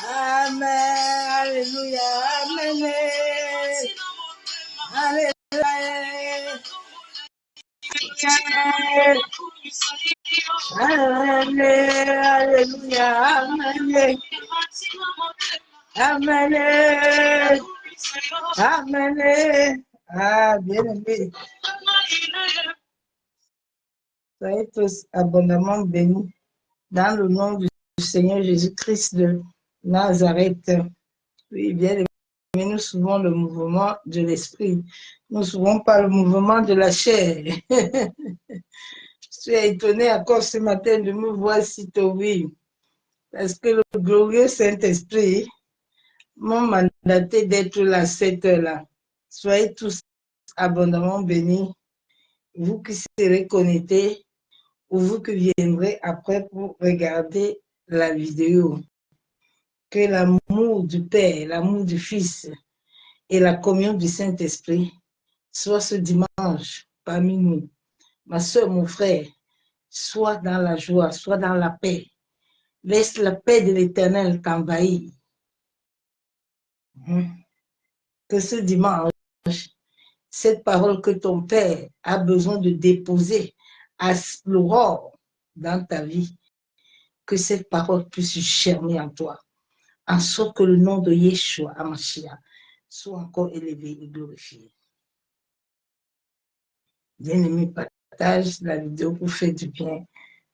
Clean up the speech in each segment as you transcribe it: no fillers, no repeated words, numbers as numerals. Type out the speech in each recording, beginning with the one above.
Amen. Alléluia. Amen. Alléluia. Alléluia. Amen. Amen. Amen. Ah, bien aimé. Soyez tous abondamment bénis dans le nom du Seigneur Jésus-Christ de Nazareth. Oui, bien aimé, nous suivons le mouvement de l'esprit. Nous ne suivons pas le mouvement de la chair. Je suis étonnée encore ce matin de me voir si tôt, oui. Parce que le glorieux Saint-Esprit m'a mandaté d'être là à cette heure-là. Soyez tous abondamment bénis, vous qui serez connectés ou vous qui viendrez après pour regarder la vidéo. Que l'amour du Père, l'amour du Fils et la communion du Saint-Esprit soient ce dimanche parmi nous. Ma soeur, mon frère, sois dans la joie, sois dans la paix. Laisse la paix de l'Éternel t'envahir. Que ce dimanche, cette parole que ton Père a besoin de déposer à l'aurore dans ta vie, que cette parole puisse germer en toi, en sorte que le nom de Yeshua Hamashiach soit encore élevé et glorifié. Bien-aimé, partage la vidéo pour faire du bien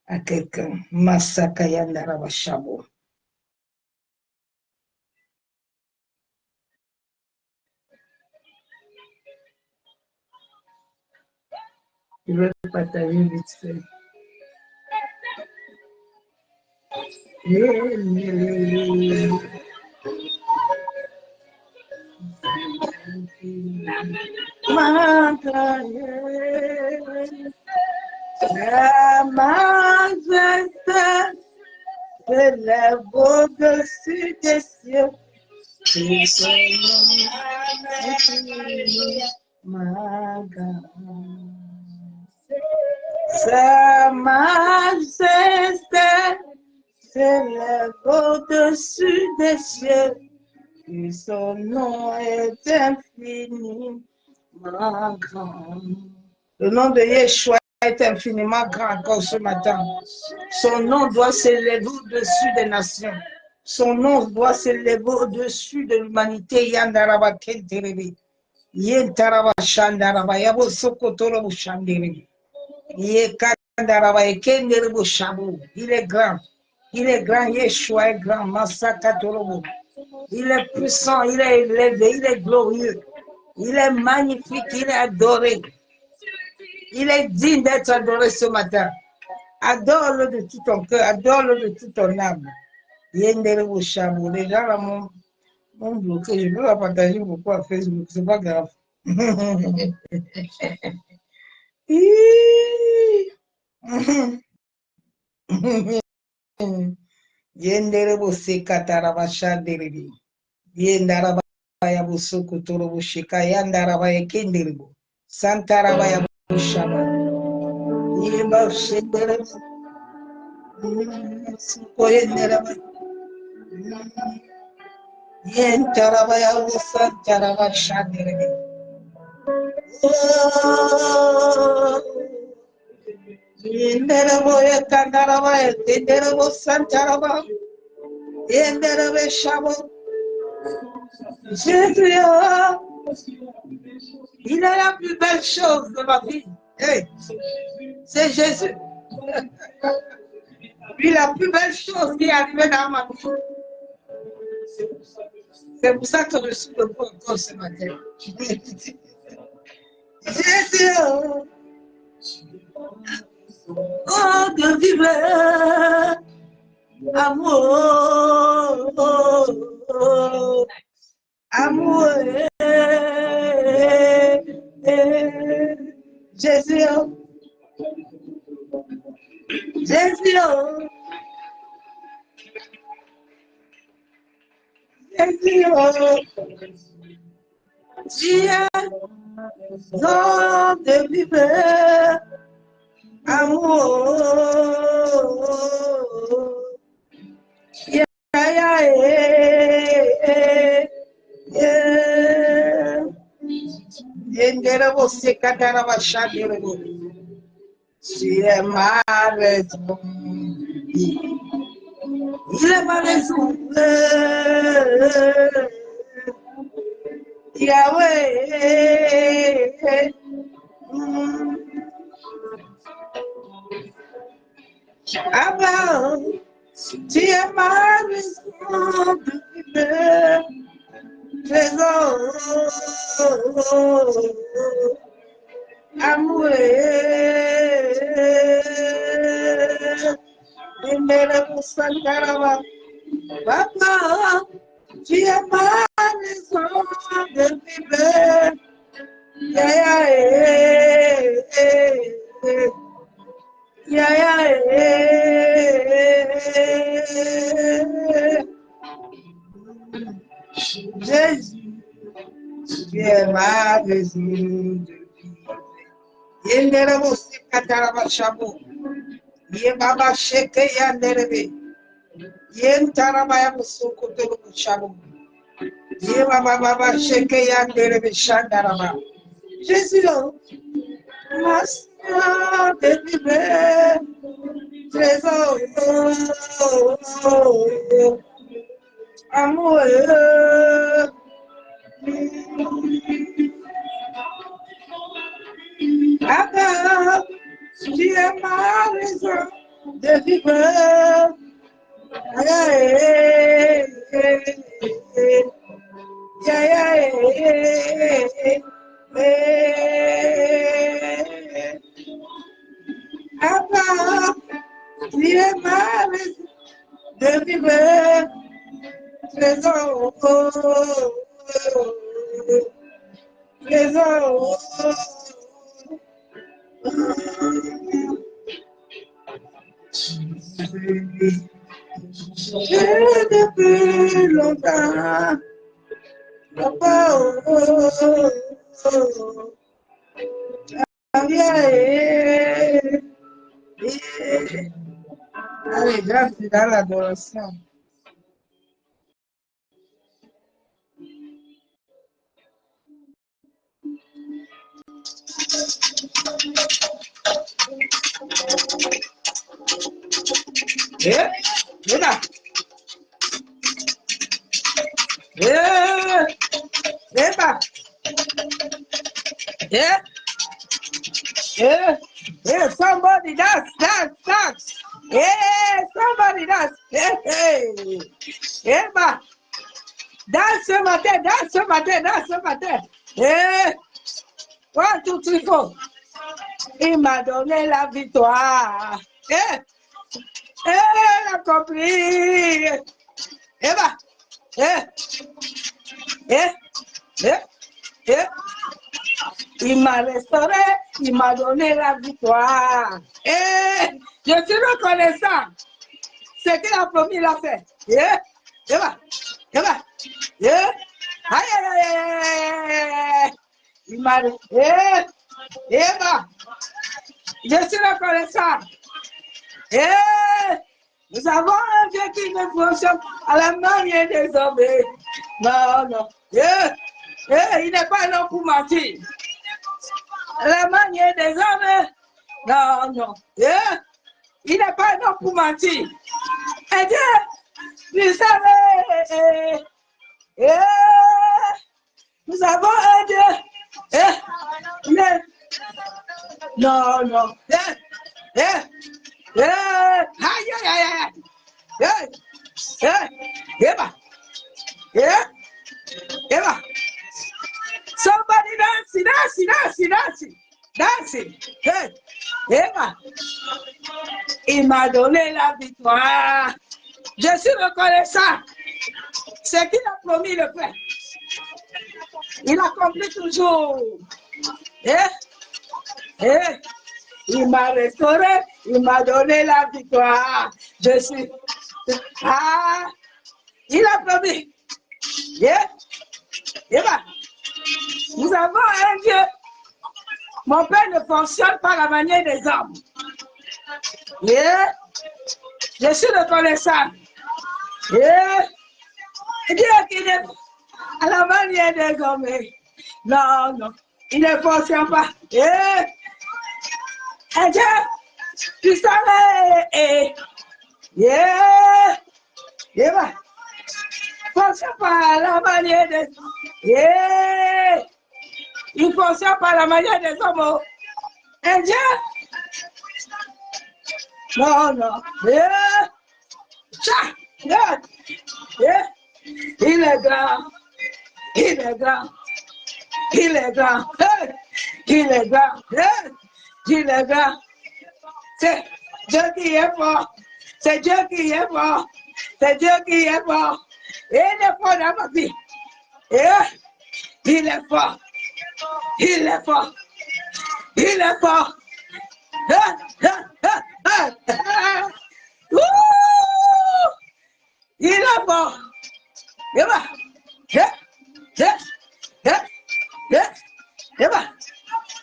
à quelqu'un. Masakaya Ndarabashabo. Je vais partager vite fait. La majesté s'élève au-dessus des cieux. Et son nom Sa majesté s'élève au-dessus des cieux. Et son nom est infiniment grand. Le nom de Yeshua est infiniment grand encore ce matin. Son nom doit s'élever au-dessus des nations. Son nom doit s'élever au-dessus de l'humanité. Yandaraba kenterebi. Yentaraba shandaraba. Yabo sokotoro shanderebi. Yekandaraba ekenderebu shabu. Il est grand. Il est grand. Yeshua est grand. Masakatorobo. Il est puissant. Il est élevé. Il est glorieux. Il est magnifique. Il est adoré. Il est digne d'être adoré ce matin. Adore-le de tout ton cœur, adore-le de toute ton âme. Yendere Bouchabou. Les gens là m'ont bloqué. Je ne peux pas partager beaucoup à Facebook, c'est pas grave. Yendere Boussé Katarabasha Derebi. Yendarabaya Boussoko Torobushika, Yandarabaya Kenderebo. Santarabaya Bouchaba. Yemba Shendere. Yen tarabaya usan taraba shandere. Yendere boya kandaraba yendere usan taraba. Yendere shabo. Jésus, il est la plus belle chose de ma vie. Hey, c'est Jésus. Lui, la plus belle chose qui est arrivée dans ma vie. C'est pour ça que je suis debout encore ce matin. Jésus, oh, de vivre, amour, amour, Jésus, Jésus, Jésus, Dieu, non de vivre, amour, Você cantará baixadeira. Se é mais il est ma raison. Yahweh. Abba, tu es ma raison de vivre. Trésor. Amour. Papa, tu es ma raison de vivre. Jésus, tu es ma raison de vivre. Yendere você kataraba shabu. Ye baba sheke yanderebe. Yen taraba ya musuko tolo shabu. Ye baba sheke yanderebe shandaraba. Jésus, ma sœur de vivre. Trésor. Amour. Abba, tu es ma raison de vivre. Abba, tu es ma raison de vivre. Trésor. Trésor. Depuis longtemps, papa, allez, là, c'est dans l'adoration. Yeah. Somebody dance. Yeah, somebody dance. Yeah, dance ce matin. Yeah. 1, 2, 3, 4. Il m'a donné la victoire. Yeah. Elle a compris. Yeah. Il m'a restauré, il m'a donné la victoire. Et je suis reconnaissant. Ce qu'il a promis, il a fait. Il m'a je suis reconnaissant. Nous avons un Dieu qui ne fonctionne à la manière des hommes. Non. Il n'est pas un homme pour mentir. La manière des hommes. Non. Il n'est pas un homme pour mentir. Et Dieu, vous savez, nous avons un Dieu. Non. Somebody dancing. Il m'a donné la victoire. Je suis reconnaissant. Ce qu'il a promis le fait. Il accomplit toujours. Il m'a restauré, il m'a donné la victoire. Je suis. Il a promis. Nous avons un Dieu. Mon Père ne fonctionne pas à la manière des hommes. Je suis reconnaissant. Dieu qui n'est à la manière des hommes. Non, non, il ne fonctionne pas. Et Dieu, tu savais. Fonctionne pas à la manière des hommes. Il ne fonctionne pas à la manière des hommes. Et Dieu, non, non. Il est grand. Il est grand. Il est grand. Il est grand. Il est grand. C'est Dieu qui est fort. C'est Dieu qui est fort. C'est Dieu qui est fort. Il est fort dans ma vie. Il est fort. Il est fort. Il est fort. Il est fort.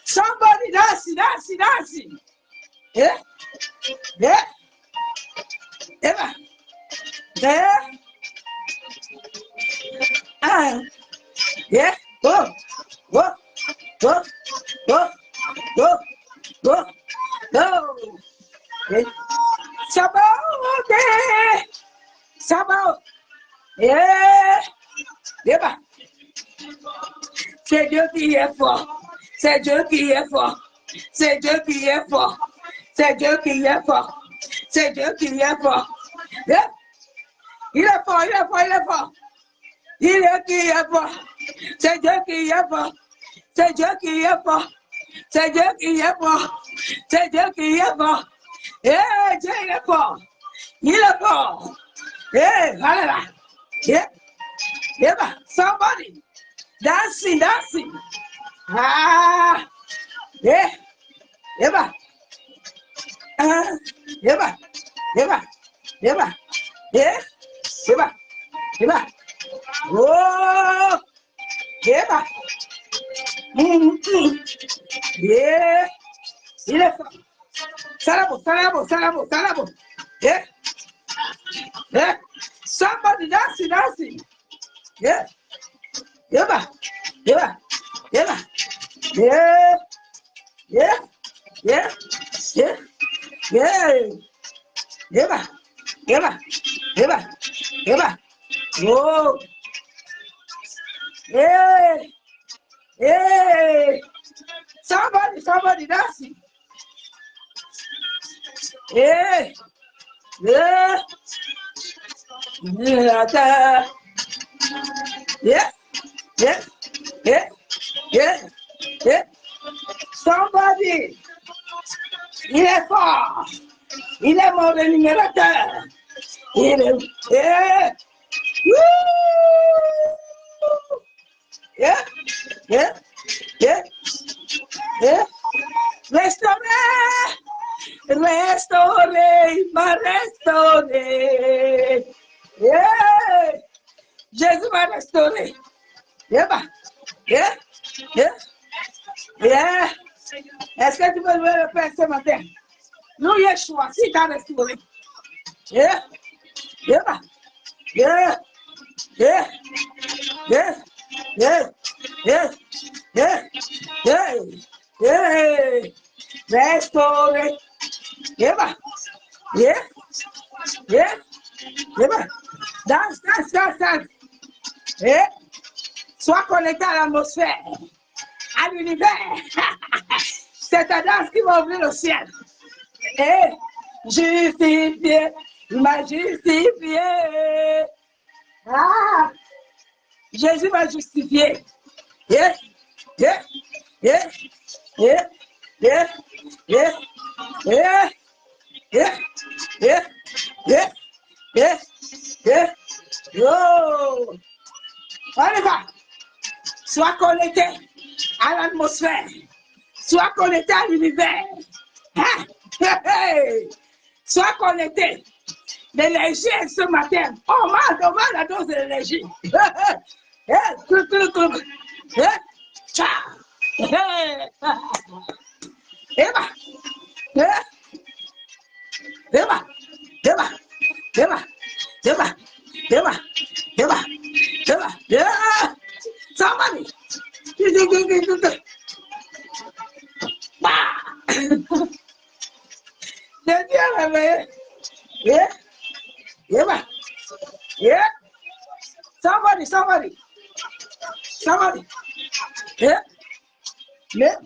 Somebody dancing. Yeah. Sabao. C'est Dieu qui est fort. C'est Dieu qui est fort. C'est Dieu qui est fort. C'est Dieu qui est fort. C'est Dieu qui est fort. Il est fort, il est fort, il est fort. Il est qui est fort. C'est Dieu qui est fort. C'est Dieu qui est fort. C'est Dieu qui est fort. C'est Dieu qui est fort. Dieu il est fort. Il est fort. Voilà. Somebody dancing. Oh, il est fort. Salabo. Somebody dancing. Oh, somebody dancing. Somebody, il est fort. Il est mon rémunérateur. Il est. Restaurer, m'a restauré. Jésus m'a restauré. Est-ce que tu peux le faire ce matin? Nous, Yeshua, si tu as restauré. Restauré. Danse. Sois connecté à l'atmosphère, à l'univers. C'est ta danse qui va ouvrir le ciel. Justifié, il m'a justifié. Jésus m'a justifié. On y va. Sois connecté à l'atmosphère. Sois connecté à l'univers. Sois connecté. L'énergie est ce matin. Oh, on la dose de l'énergie. Eva, Eva, Eva, yeah. Somebody. Bah. Yeah, Eva, yeah. Somebody, somebody, somebody. Yeah, yeah,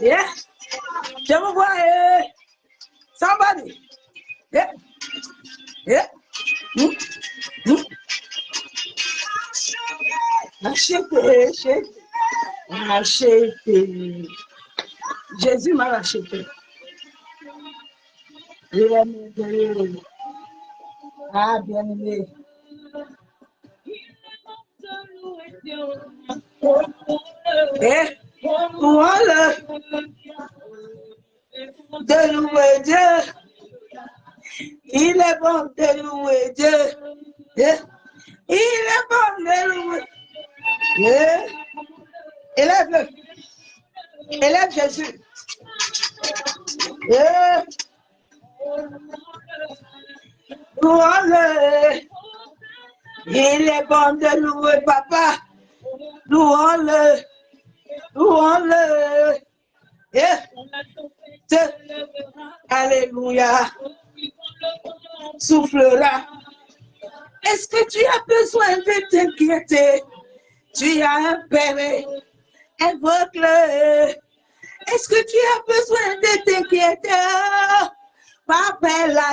yeah. Come on, somebody. Yeah, yeah. Hmm? Hmm? Acheté, acheté, acheté. Jésus m'a acheté. Ah, bien aimé. Eh, voilà, de louer Dieu. Il est bon de louer Dieu. Eh, il est bon de louer. Eh, élève-le. Élève Jésus. Eh, louons-le. Il est bon de louer papa. Louons-le. Louons-le. Eh, alléluia. Soufflera. Est-ce que tu as besoin de t'inquiéter? Tu as un père. Invoque-le. Est-ce que tu as besoin de t'inquiéter? Papa là,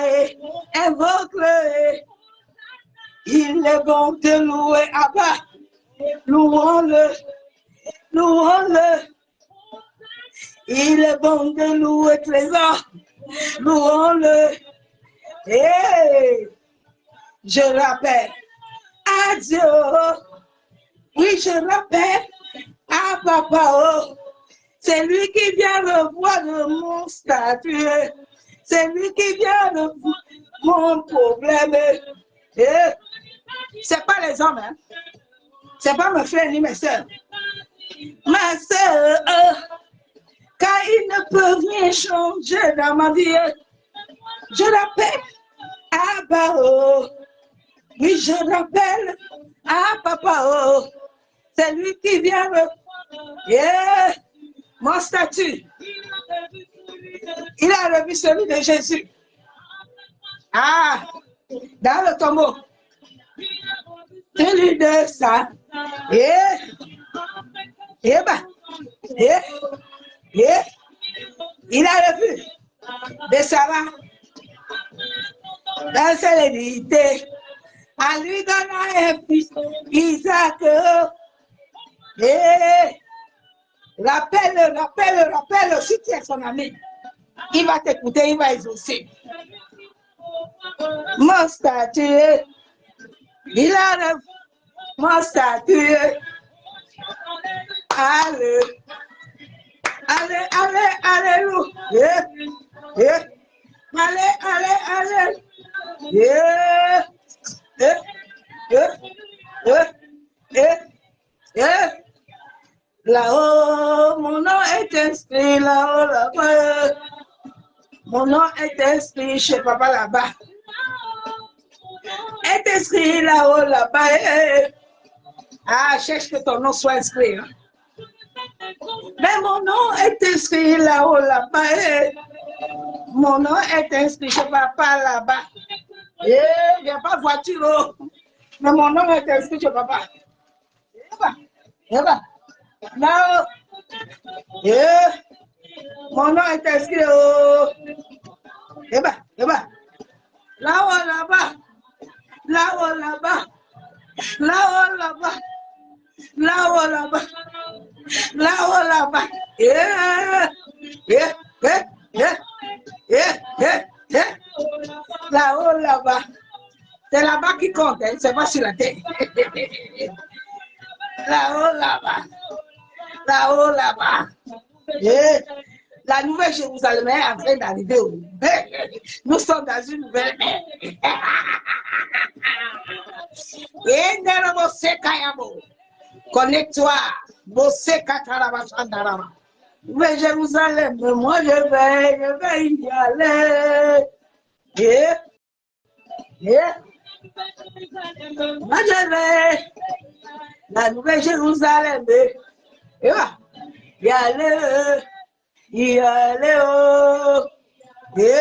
invoque-le. Il est bon de louer Abba. Louons-le. Louons-le. Il est bon de louer Trésor. Louons-le. Hey, je rappelle à Dieu. Oui, je rappelle à Papa. Oh, c'est lui qui vient revoir mon statut. C'est lui qui vient revoir mon problème. Eh, c'est pas les hommes, hein. C'est pas mes frères ni mes soeurs. Ma soeur, car ils ne peuvent rien changer dans ma vie. Je rappelle à Papa. Oui, je rappelle à Papa. Oh, c'est lui qui vient yeah, mon statut. Il a revu celui de Jésus. Ah, dans le tombeau. Celui de ça. Yeah. Yeah, bah. Yeah. Yeah. Il a revu de Sarah. Dans célébrité. À lui donna un fils, Isaac. Yeah. Rappelle, si tu es son ami. Il va t'écouter, il va exaucer. Mon statut, il a mon statut. Allez, alléluia. Yeah. Allez. Yeah. Yeah. Là-haut, mon nom est inscrit, là-haut, là-bas. Mon nom est inscrit chez papa là-bas. Est inscrit là-haut, là-bas. Ah, cherche que ton nom soit inscrit. Hein. Mais mon nom est inscrit là-haut, là-bas. Mon nom est inscrit chez papa là-bas. Il n'y a pas de voiture. Mais mon nom est inscrit chez papa. Là-haut. Mon nom est inscrit au. Là-haut, là-bas. Là-haut, là-bas. Là-haut, là-bas. Là-haut, là-bas. Là-haut, là-bas. Là-haut, là-bas. C'est là-bas qui compte, hein? C'est pas sur la tête. Là-haut, là-bas. Là-haut, là-bas. La nouvelle Jérusalem est en train d'arriver. Nous sommes dans une nouvelle ère. Connecte-toi. Nouvelle Jérusalem, moi je vais y aller. Manger la nouvelle Jérusalem. Et voilà. Y aller, y aller, oh. Y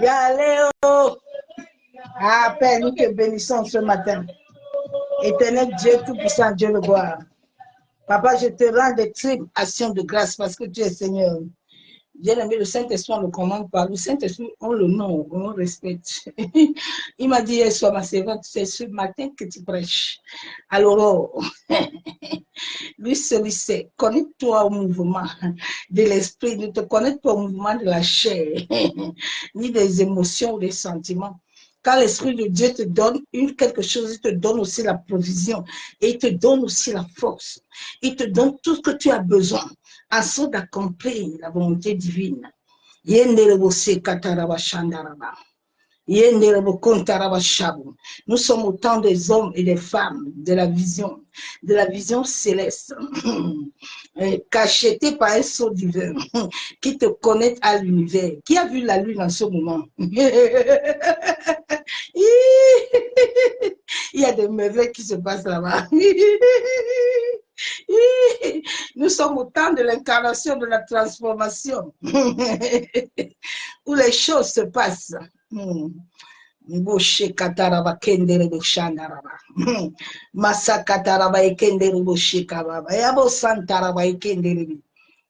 aller, oh. Ah, Père, nous te bénissons ce matin. Éternel Dieu, tout-puissant, Dieu le gloire. Papa, je te rends des triples actions de grâce parce que tu es Seigneur. Bien-aimé, le Saint-Esprit, on le commande pas. Le Saint-Esprit, on le nomme, on le respecte. Il m'a dit hier soir, ma servante, c'est ce matin que tu prêches. Alors, lui seul sait. Connecte-toi au mouvement de l'esprit. Ne te connecte pas au mouvement de la chair, ni des émotions ou des sentiments. Quand l'Esprit de Dieu te donne quelque chose, il te donne aussi la provision et il te donne aussi la force. Il te donne tout ce que tu as besoin afin d'accomplir la volonté divine. Nous sommes autant des hommes et des femmes de la vision céleste, cachetés par un sceau divin, qui te connecte à l'univers. Qui a vu la lune en ce moment? Il y a des merveilles qui se passent là-bas. Nous sommes au temps de l'incarnation, de la transformation, où les choses se passent. Boshe kataraba kendere boshandaraba. Masa kataraba ekendere boshe kababa. Yabo santaraba ekendere.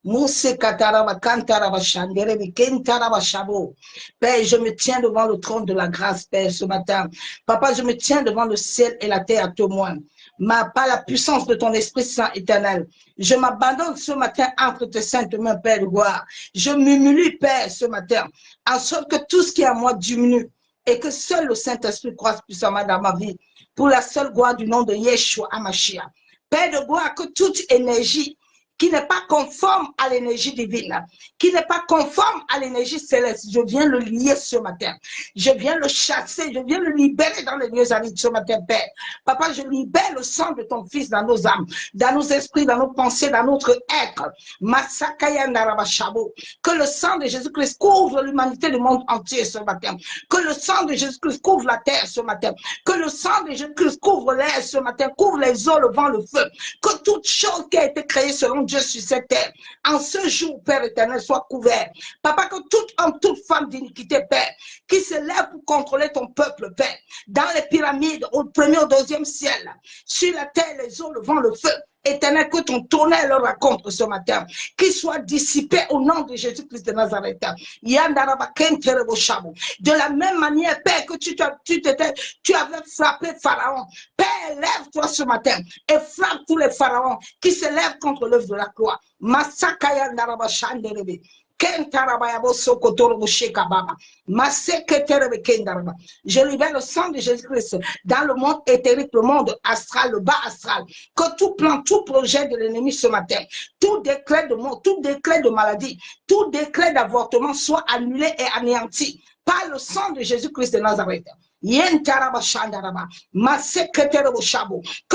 Mousse kataraba kantaraba shandere kentaraba shabo. Père, je me tiens devant le trône de la grâce, Père, ce matin. Papa, je me tiens devant le ciel et la terre à témoin. Par la puissance de ton Esprit Saint éternel. Je m'abandonne ce matin entre tes saintes mains, Père de gloire. Je m'humilie, Père, ce matin, en sorte que tout ce qui est à moi diminue et que seul le Saint-Esprit croise puissamment dans ma vie, pour la seule gloire du nom de Yeshua HaMashiach. Père de gloire, que toute énergie qui n'est pas conforme à l'énergie divine, qui n'est pas conforme à l'énergie céleste, je viens le lier ce matin. Je viens le chasser, je viens le libérer dans les lieux arides ce matin, Père. Papa, je libère le sang de ton Fils dans nos âmes, dans nos esprits, dans nos pensées, dans notre être. Que le sang de Jésus-Christ couvre l'humanité du monde entier ce matin. Que le sang de Jésus-Christ couvre la terre ce matin. Que le sang de Jésus-Christ couvre l'air ce matin, couvre les eaux, le vent, le feu. Que toute chose qui a été créée selon Dieu sur cette terre, en ce jour, Père éternel, soit couvert. Papa, que tout homme, toute femme d'iniquité, Père, qui se lève pour contrôler ton peuple, Père, dans les pyramides, au premier, au deuxième ciel, sur la terre, les eaux, le vent, le feu, éternel, que ton tonnerre leur raconte ce matin, qu'il soit dissipé au nom de Jésus-Christ de Nazareth. De la même manière, Père, que tu avais frappé Pharaon. Père, lève-toi ce matin et frappe tous les pharaons qui se lèvent contre l'œuvre de la croix. Masakaya Naraba Shanderebe. Je libère le sang de Jésus-Christ dans le monde éthérique, le monde astral, le bas astral. Que tout plan, tout projet de l'ennemi ce matin, tout décret de mort, tout décret de maladie, tout décret d'avortement soit annulé et anéanti par le sang de Jésus-Christ de Nazareth. Que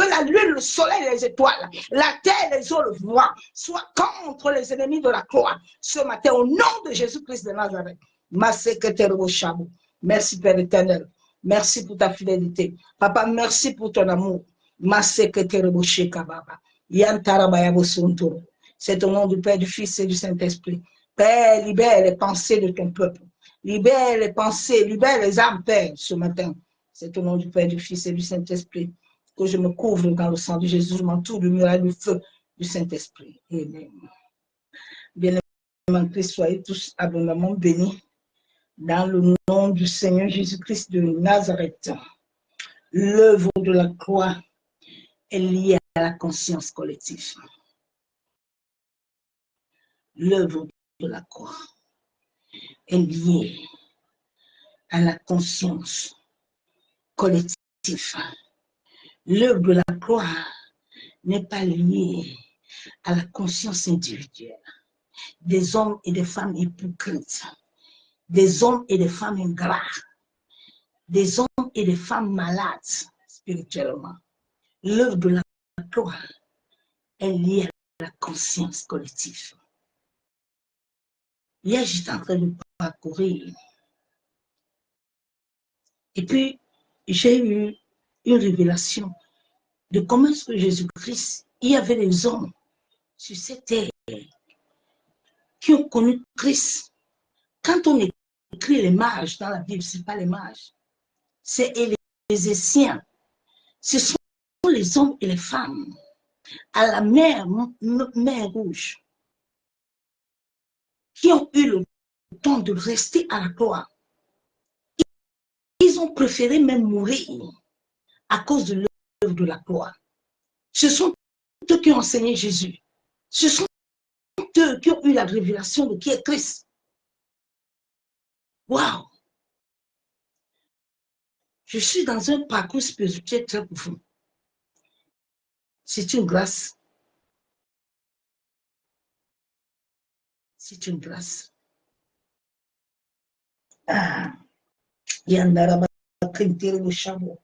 la lune, le soleil, les étoiles, la terre, les eaux, le vent soient contre les ennemis de la croix ce matin au nom de Jésus-Christ de Nazareth. Merci Père éternel. Merci pour ta fidélité. Papa, merci pour ton amour. C'est au nom du Père, du Fils et du Saint-Esprit. Père, libère les pensées de ton peuple. Libère les pensées, libère les âmes, Père, ce matin. C'est au nom du Père, du Fils et du Saint-Esprit que je me couvre dans le sang de Jésus. Je m'entoure du muraille du feu du Saint-Esprit. Amen. Bien-aimés en Christ, soyez tous abondamment bénis dans le nom du Seigneur Jésus-Christ de Nazareth. L'œuvre de la croix est liée à la conscience collective. L'œuvre de la croix est liée à la conscience collective. L'œuvre de la croix n'est pas liée à la conscience individuelle des hommes et des femmes hypocrites, des hommes et des femmes ingrats, des hommes et des femmes malades spirituellement. L'œuvre de la croix est liée à la conscience collective. Hier, j'étais en train de parcourir. Et puis, j'ai eu une révélation de comment est-ce que Jésus-Christ, il y avait des hommes sur cette terre qui ont connu Christ. Quand on écrit les mages dans la Bible, ce n'est pas les mages, c'est les Essiens. Ce sont les hommes et les femmes à la mer Rouge qui ont eu le temps de rester à la croix. Ils ont préféré même mourir à cause de l'œuvre de la croix. Ce sont eux qui ont enseigné Jésus. Ce sont eux qui ont eu la révélation de qui est Christ. Waouh! Je suis dans un parcours spirituel très profond. C'est une grâce. C'est une grâce. Ah, yandaraba kentiri bushabo.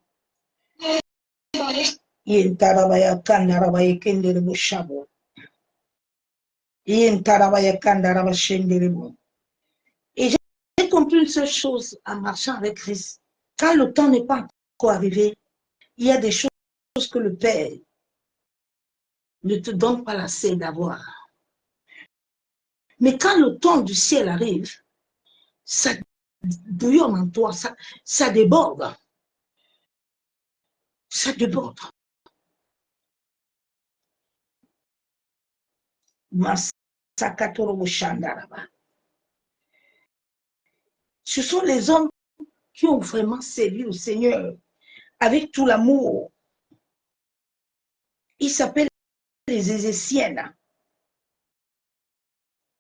Yentarabaya kandarabaya kendiri bushabo. Yentarabaya kandaraba shendiri bu. Et j'ai compris une seule chose en marchant avec Christ. Quand le temps n'est pas encore arrivé, il y a des choses que le Père ne te donne pas l'accès d'avoir. Mais quand le temps du ciel arrive, ça bouillonne en toi, ça déborde. Ça déborde. Ce sont les hommes qui ont vraiment servi le Seigneur avec tout l'amour. Ils s'appellent les Ézéchiennes.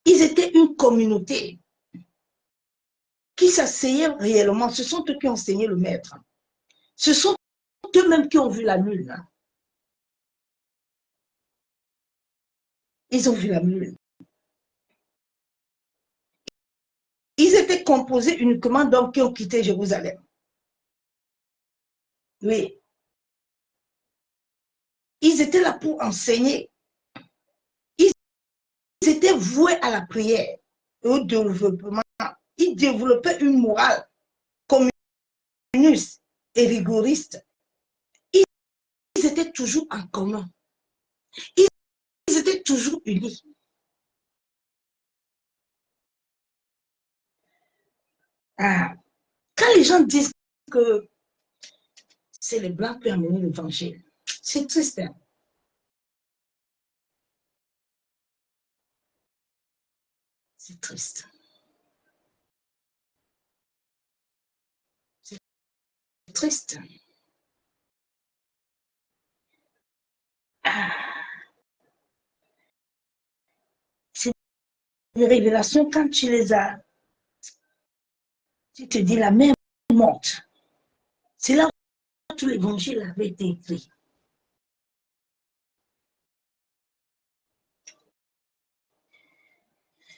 Ils étaient une communauté qui s'asseyaient réellement. Ce sont eux qui ont enseigné le maître. Ce sont eux-mêmes qui ont vu la lune. Ils ont vu la lune. Ils étaient composés uniquement d'hommes qui ont quitté Jérusalem. Oui. Ils étaient là pour enseigner. Ils étaient voués à la prière et au développement. Ils développaient une morale communiste et rigoriste. Ils étaient toujours en commun. Ils étaient toujours unis. Ah. Quand les gens disent que c'est les Blancs qui ont amené l'évangile, c'est triste. Hein? C'est triste. C'est triste. Ah. C'est des révélations, quand tu les as, tu te dis la même monte. C'est là où tout l'évangile avait été écrit.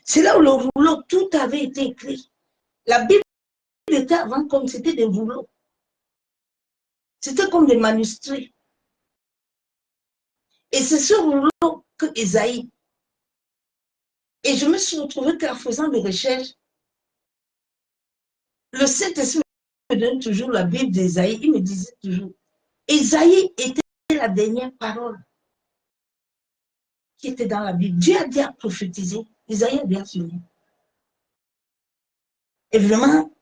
C'est là où le rouleau, tout avait été écrit. La Bible était avant comme c'était des rouleaux. C'était comme des manuscrits. Et c'est ce rouleau que Esaïe. Et je me suis retrouvée qu'en faisant des recherches, le Saint-Esprit me donne toujours la Bible d'Esaïe. Il me disait toujours, Esaïe était la dernière parole qui était dans la Bible. Dieu a déjà prophétisé. Esaïe a bien fini. Et vraiment,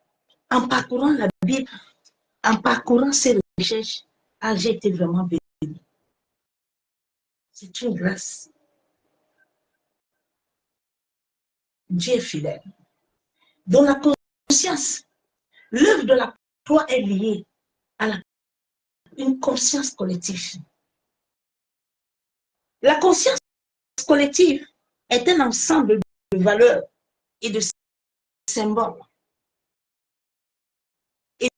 en parcourant la Bible, en parcourant ces recherches, j'ai été vraiment béni. C'est une grâce. Dieu est fidèle. Dans la conscience, l'œuvre de la croix est liée à une conscience collective. La conscience collective est un ensemble de valeurs et de symboles et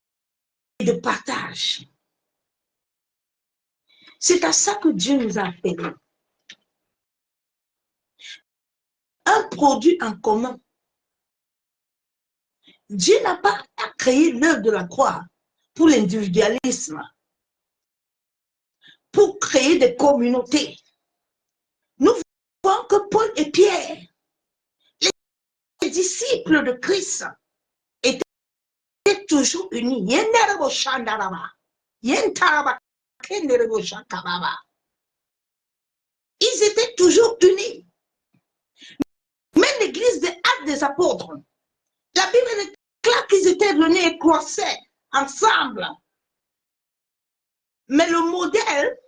de partage. C'est à ça que Dieu nous a appelés. Un produit en commun. Dieu n'a pas créé l'œuvre de la croix pour l'individualisme, pour créer des communautés. Nous voyons que Paul et Pierre, les disciples de Christ, étaient toujours unis. Ils étaient toujours unis. Même l'église des Actes des Apôtres, la Bible est claire qu'ils étaient réunis et croissaient ensemble. Mais le modèle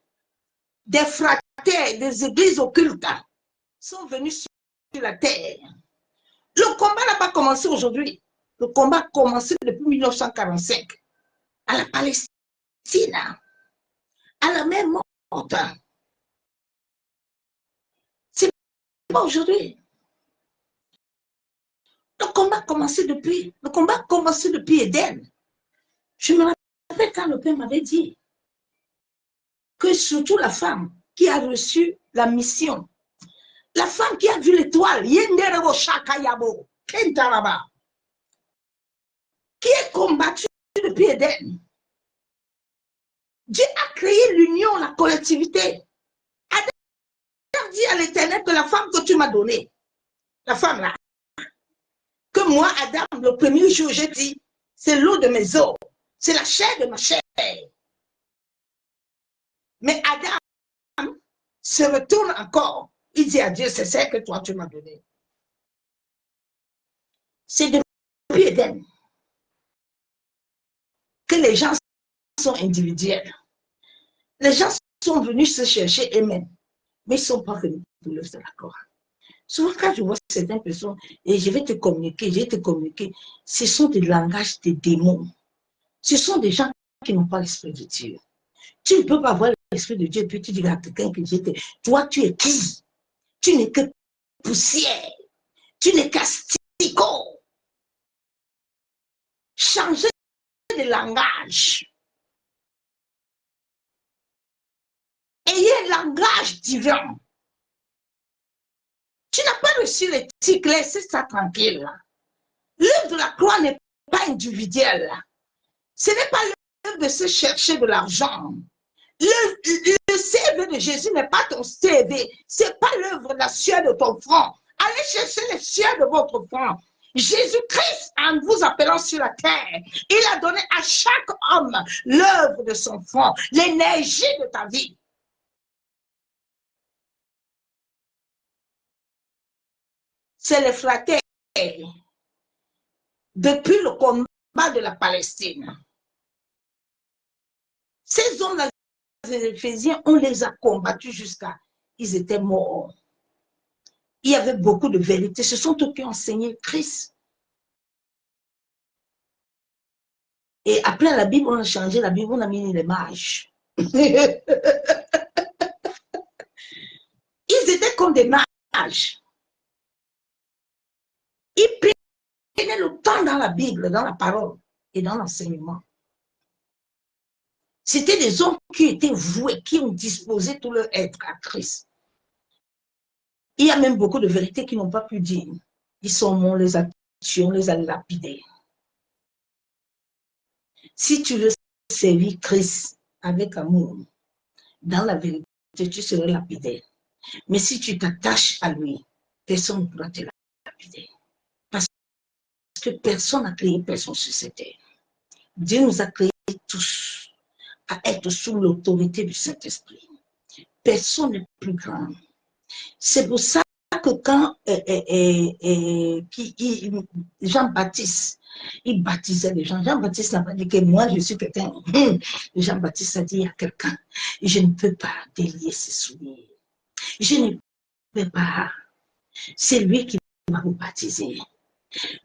des fratères, des églises occultes sont venus sur la terre. Le combat n'a pas commencé aujourd'hui. Le combat a commencé depuis 1945 à la Palestine, à la mer Morte. C'est pas aujourd'hui. Le combat a commencé depuis Éden. Je me rappelle quand le Père m'avait dit que surtout la femme qui a reçu la mission, la femme qui a vu l'étoile, qui est combattue depuis Éden. Dieu a créé l'union, la collectivité. Adam dit à l'Éternel que la femme que tu m'as donnée, la femme là, que moi, Adam, le premier jour, j'ai dit, c'est l'eau de mes os, c'est la chair de ma chair. Mais Adam se retourne encore. Il dit à Dieu, c'est celle que toi, tu m'as donnée. C'est depuis Éden que les gens sont individuels. Les gens sont venus se chercher eux-mêmes, mais ils ne sont pas venus pour l'œuvre de la croix. Souvent, quand je vois certaines personnes, et je vais te communiquer, ce sont des langages de démons. Ce sont des gens qui n'ont pas l'esprit de Dieu. Tu ne peux pas avoir l'esprit de Dieu, puis tu dis à quelqu'un que j'étais. Toi, tu es qui? Tu n'es que poussière. Tu n'es qu'asticot. Changer de langage. Ayez un langage divin. Tu n'as pas reçu l'éthique, laissez ça tranquille. L'œuvre de la croix n'est pas individuelle. Ce n'est pas l'œuvre de se chercher de l'argent. Le CV de Jésus n'est pas ton CV. Ce n'est pas l'œuvre de la sueur de ton front. Allez chercher les sueurs de votre front. Jésus-Christ, en vous appelant sur la terre, il a donné à chaque homme l'œuvre de son front, l'énergie de ta vie. C'est les fratères. Depuis le combat de la Palestine, ces hommes-là, les Éphésiens, on les a combattus jusqu'à... Ils étaient morts. Il y avait beaucoup de vérité. Ce sont eux qui ont enseigné Christ. Et après la Bible, on a changé la Bible, on a mis les mages. Ils étaient comme des mages. Ils prenaient le temps dans la Bible, dans la parole et dans l'enseignement. C'était des hommes qui étaient voués, qui ont disposé tout leur être à Christ. Il y a même beaucoup de vérités qu'ils n'ont pas pu dire. Ils sont morts, on les a tués, on les a lapidés. Si tu veux servir Christ avec amour, dans la vérité, tu seras lapidé. Mais si tu t'attaches à lui, personne ne pourra te lapider. Parce que personne n'a créé personne sur cette terre. Dieu nous a créés tous à être sous l'autorité du Saint-Esprit. Personne n'est plus grand. C'est pour ça que quand Jean-Baptiste, il baptisait les gens. Jean-Baptiste n'a pas dit que moi je suis quelqu'un. Jean-Baptiste a dit à quelqu'un, je ne peux pas délier ses souliers. Je ne peux pas. C'est lui qui va vous baptiser.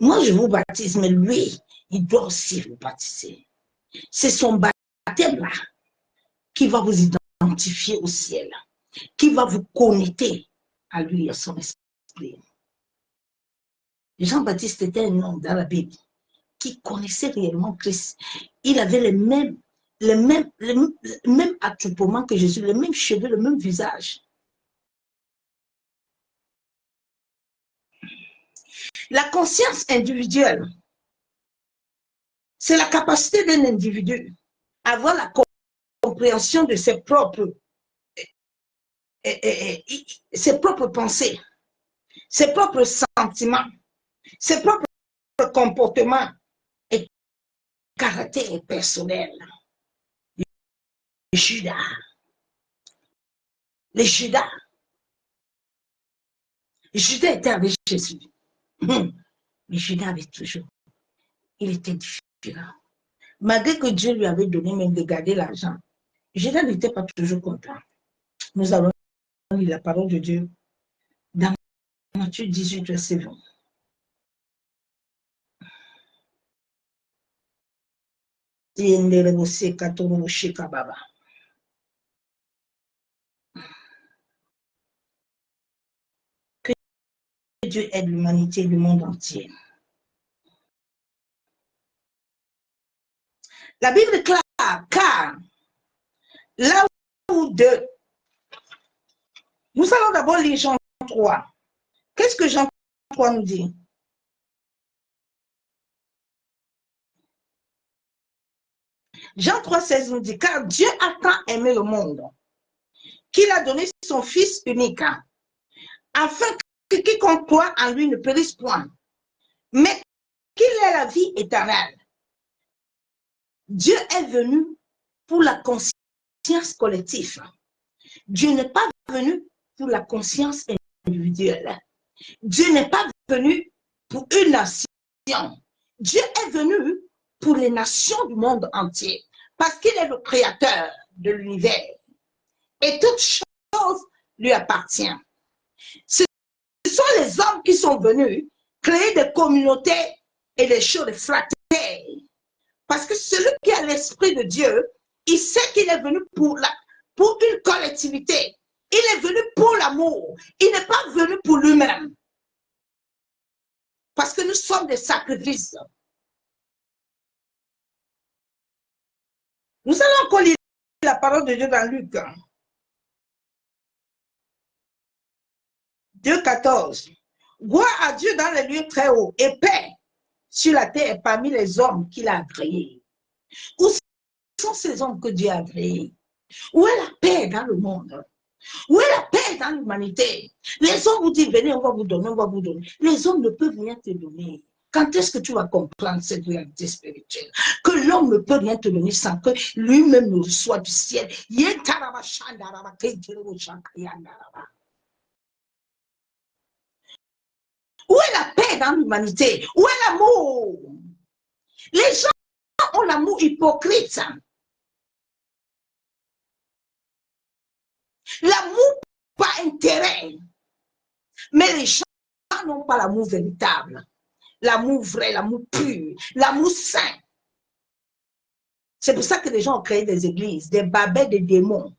Moi, je vous baptise, mais lui, il doit aussi vous baptiser. C'est son baptême-là qui va vous identifier au ciel, qui va vous connecter à lui et à son esprit. Jean-Baptiste était un homme dans la Bible qui connaissait réellement Christ. Il avait les mêmes attroupements que Jésus, les mêmes cheveux, le même visage. La conscience individuelle, c'est la capacité d'un individu à avoir la compréhension de ses propres pensées, ses propres sentiments, ses propres comportements et caractères personnels. Judas. Les Judas. Judas était avec Jésus. Mais Judas avait toujours, il était différent. Malgré que Dieu lui avait donné même de garder l'argent, Judas n'était pas toujours content. Nous allons lire la parole de Dieu dans Matthieu 18, verset 20. Que Dieu aide l'humanité et le monde entier. La Bible est claire, car là où deux, nous allons d'abord lire Jean 3. Qu'est-ce que Jean 3 nous dit? Jean 3, 16 nous dit, car Dieu a tant aimé le monde, qu'il a donné son Fils unique, afin que quiconque croit en lui ne périsse point, mais qu'il ait la vie éternelle. Dieu est venu pour la conscience collective. Dieu n'est pas venu pour la conscience individuelle. Dieu n'est pas venu pour une nation. Dieu est venu pour les nations du monde entier, parce qu'il est le créateur de l'univers. Et toute chose lui appartient. Ce sont les hommes qui sont venus créer des communautés et des choses de fraternité. Parce que celui qui a l'esprit de Dieu, il sait qu'il est venu pour une collectivité. Il est venu pour l'amour. Il n'est pas venu pour lui-même. Parce que nous sommes des sacrifices. Nous allons encore lire la parole de Dieu dans Luc 2,14. Gloire à Dieu dans les lieux très hauts et paix sur la terre parmi les hommes qu'il a créés. Où sont ces hommes que Dieu a créés? Où est la paix dans le monde? Où est la paix dans l'humanité? Les hommes vous disent, venez, on va vous donner, on va vous donner. Les hommes ne peuvent rien te donner. Quand est-ce que tu vas comprendre cette réalité spirituelle? Que l'homme ne peut rien te donner sans que lui-même ne reçoit du ciel. Où est la paix dans l'humanité? Où est l'amour? Les gens ont l'amour hypocrite. L'amour par intérêt. Mais les gens n'ont pas l'amour véritable. L'amour vrai, l'amour pur, l'amour saint. C'est pour ça que les gens ont créé des églises, des babets, des démons.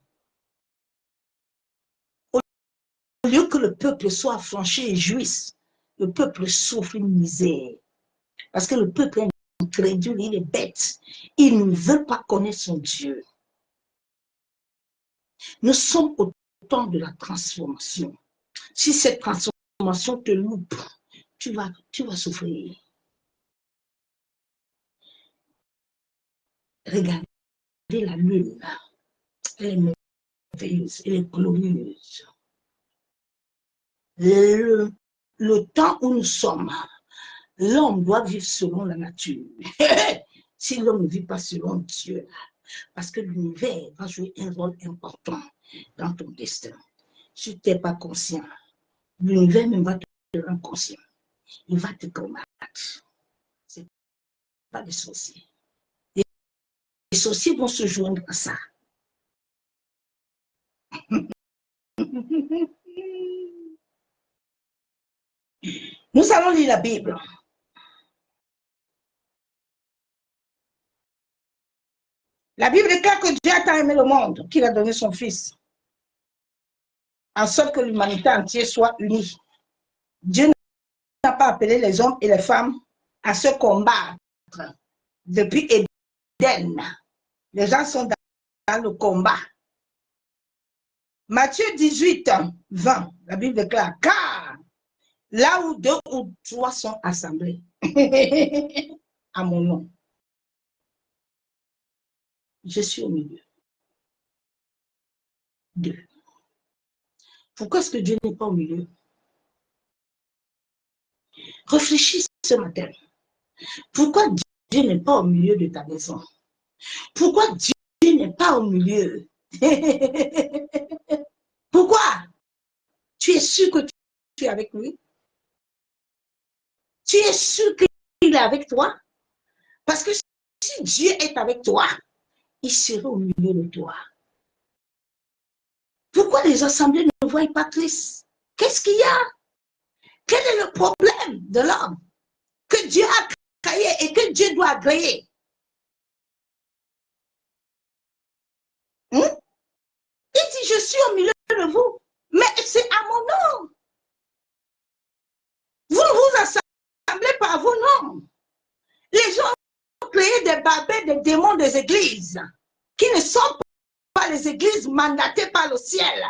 Au lieu que le peuple soit affranchi et jouisse, le peuple souffre une misère. Parce que le peuple est incrédule, il est bête. Il ne veut pas connaître son Dieu. Nous sommes au temps de la transformation. Si cette transformation te loupe, tu vas souffrir. Regardez la lune. Elle est merveilleuse, elle est glorieuse. Le temps où nous sommes, l'homme doit vivre selon la nature. Si l'homme ne vit pas selon Dieu, parce que l'univers va jouer un rôle important dans ton destin. Si tu n'es pas conscient, l'univers même va te rendre conscient. Il va te combattre. Ce n'est pas des sorciers. Les sorciers vont se joindre à ça. Nous allons lire la Bible. La Bible déclare que Dieu a tant aimé le monde qu'il a donné son Fils, en sorte que l'humanité entière soit unie. Dieu n'a pas appelé les hommes et les femmes à se combattre. Depuis Éden, les gens sont dans le combat. Matthieu 18, 20, la Bible déclare, car là où deux ou trois sont assemblés, à mon nom, je suis au milieu d'eux. Pourquoi est-ce que Dieu n'est pas au milieu? Réfléchis ce matin. Pourquoi Dieu n'est pas au milieu de ta maison? Pourquoi Dieu n'est pas au au milieu. Pourquoi? Tu es sûr que tu es avec lui? Tu es sûr qu'il est avec toi? Parce que si Dieu est avec toi, il sera au milieu de toi. Pourquoi les assemblées ne voient pas Christ? Qu'est-ce qu'il y a? Quel est le problème de l'homme que Dieu a créé et que Dieu doit agréer? Il dit, je suis au milieu de vous, mais c'est à mon nom. Vous ne vous assemblez pas à vos noms. Les gens ont créé des barbets, des démons des églises, qui ne sont pas les églises mandatées par le ciel,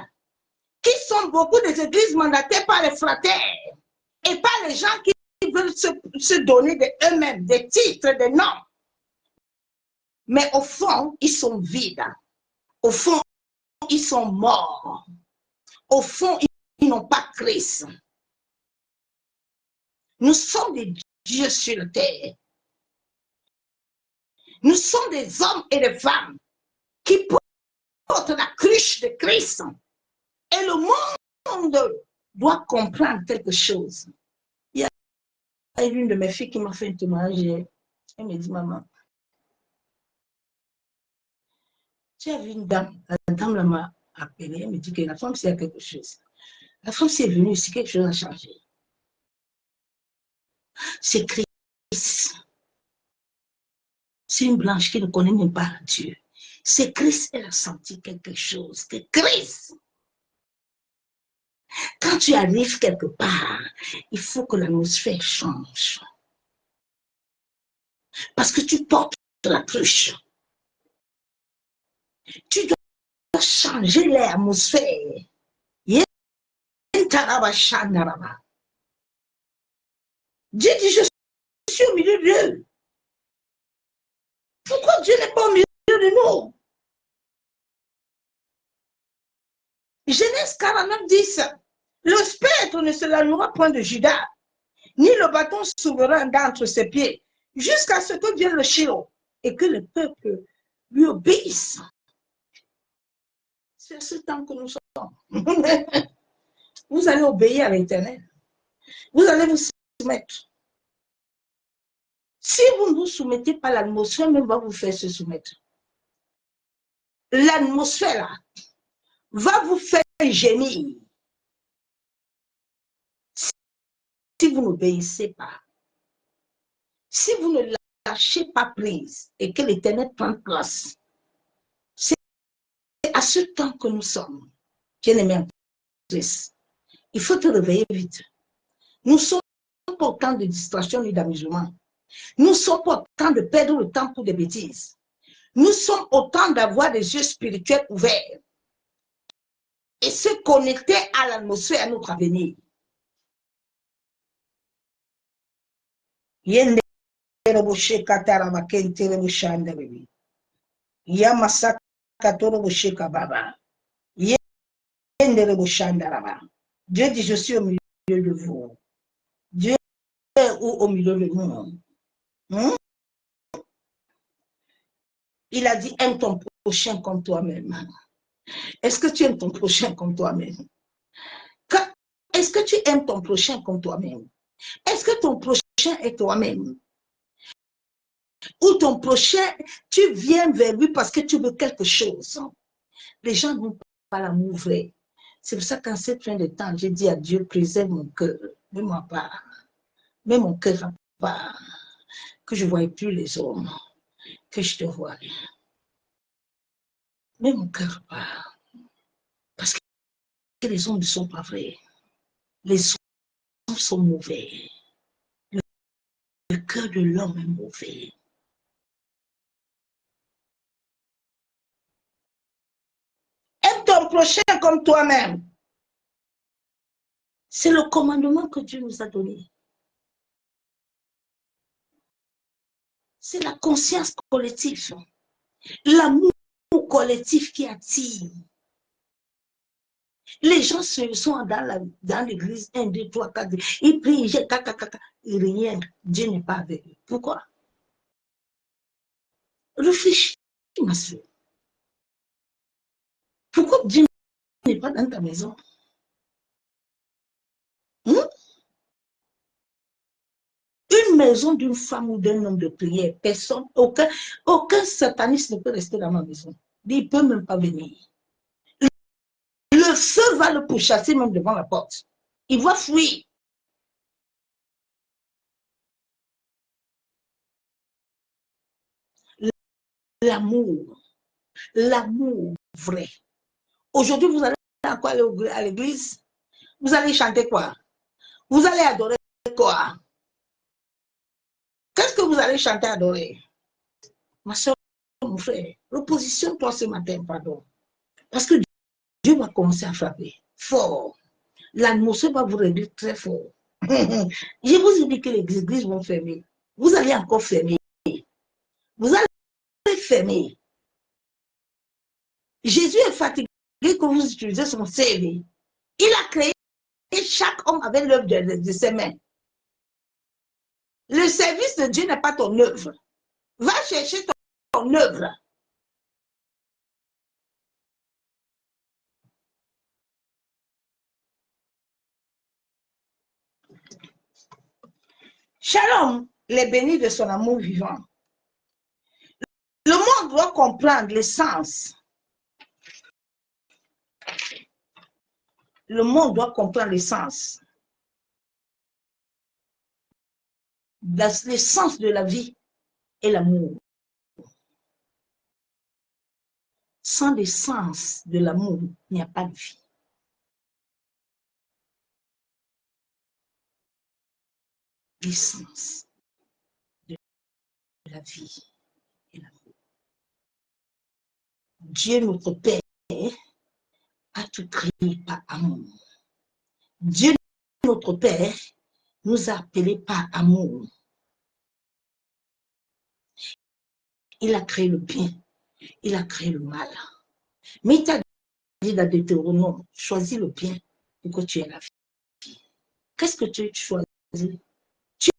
qui sont beaucoup des églises mandatées par les fraternes et par les gens qui veulent se donner d'eux-mêmes des titres, des noms. Mais au fond, ils sont vides. Au fond, ils sont morts. Au fond, ils n'ont pas Christ. Nous sommes des dieux sur la terre. Nous sommes des hommes et des femmes qui portent la cruche de Christ. Et le monde doit comprendre quelque chose. Il y a une de mes filles qui m'a fait un témoignage. Elle me dit, maman, tu as vu une dame, la dame m'a appelée, elle me dit que la femme, c'est quelque chose. La femme, c'est venue ici, quelque chose a changé. C'est Christ. C'est une blanche qui ne connaît même pas Dieu. C'est Christ, elle a senti quelque chose. Que Christ, quand tu arrives quelque part, il faut que l'atmosphère change. Parce que tu portes la cruche. Tu dois changer l'atmosphère. Dieu dit, je suis au milieu d'eux. Pourquoi Dieu n'est pas au milieu de nous? Genèse 49, 10. Le spectre ne se lèvera point de Judas, ni le bâton souverain d'entre ses pieds, jusqu'à ce que vienne le Shiloh et que le peuple lui obéisse. C'est ce temps que nous sommes. Vous allez obéir à l'Éternel. Vous allez vous soumettre. Si vous ne vous soumettez pas, l'atmosphère même va vous faire se soumettre. L'atmosphère là va vous faire gémir. Si vous n'obéissez pas, si vous ne lâchez pas prise et que l'Éternel prend place, c'est à ce temps que nous sommes. Bien-aimé en Christ, il faut te réveiller vite. Nous sommes pas au temps de distraction ni d'amusement. Nous sommes pas au temps de perdre le temps pour des bêtises. Nous sommes au temps d'avoir des yeux spirituels ouverts et se connecter à l'atmosphère, à notre avenir. Dieu dit, je suis au milieu de vous. Dieu est au milieu de nous. Il a dit, aime ton prochain comme toi-même. Est-ce que tu aimes ton prochain comme toi-même? Est-ce que tu aimes ton prochain comme toi-même? Est-ce que ton prochain est toi-même? Ou ton prochain, tu viens vers lui parce que tu veux quelque chose? Les gens n'ont pas l'amour vrai. C'est pour ça qu'en cette fin de temps, j'ai dit à Dieu, préserve mon cœur. Mets-moi pas. Mets mon cœur à part. Que je ne voie plus les hommes. Que je te vois. Mets mon cœur à part. Parce que les hommes ne sont pas vrais. Les hommes sont mauvais. Le cœur de l'homme est mauvais. Aime ton prochain comme toi-même. C'est le commandement que Dieu nous a donné. C'est la conscience collective. L'amour collectif qui attire. Les gens sont dans l'église 1, 2, 3, 4, ils prient, et rien. Dieu n'est pas avec eux. Pourquoi? Réfléchis, ma soeur. Pourquoi Dieu n'est pas dans ta maison? Une maison d'une femme ou d'un homme de prière, personne, aucun sataniste ne peut rester dans ma maison. Il ne peut même pas venir. Le feu va le pourchasser même devant la porte. Il va fuir. L'amour. L'amour vrai. Aujourd'hui, vous allez encore aller à l'église. Vous allez chanter quoi? Vous allez adorer quoi? Qu'est-ce que vous allez chanter, adorer? Ma soeur, mon frère, repositionne-toi ce matin, pardon. Parce que Dieu va commencer à frapper fort. L'atmosphère va vous réduire très fort. Je vous ai dit que les églises vont fermer. Vous allez encore fermer. Vous allez fermer. Jésus est fatigué que vous utilisez son CV. Il a créé chaque homme avec l'œuvre de ses mains. Le service de Dieu n'est pas ton œuvre. Va chercher ton œuvre. Shalom, les bénis de son amour vivant. Le monde doit comprendre l'essence. Le monde doit comprendre l'essence. L'essence de la vie et l'amour. Sans l'essence de l'amour, il n'y a pas de vie. L'essence de la vie et l'amour. Dieu, notre Père, a tout créé par amour. Dieu, notre Père, nous a appelés par amour. Il a créé le bien, il a créé le mal. Mais il t'a dit dans Deutéronome, choisis le bien pour que tu aies la vie. Qu'est-ce que tu choisis? Tu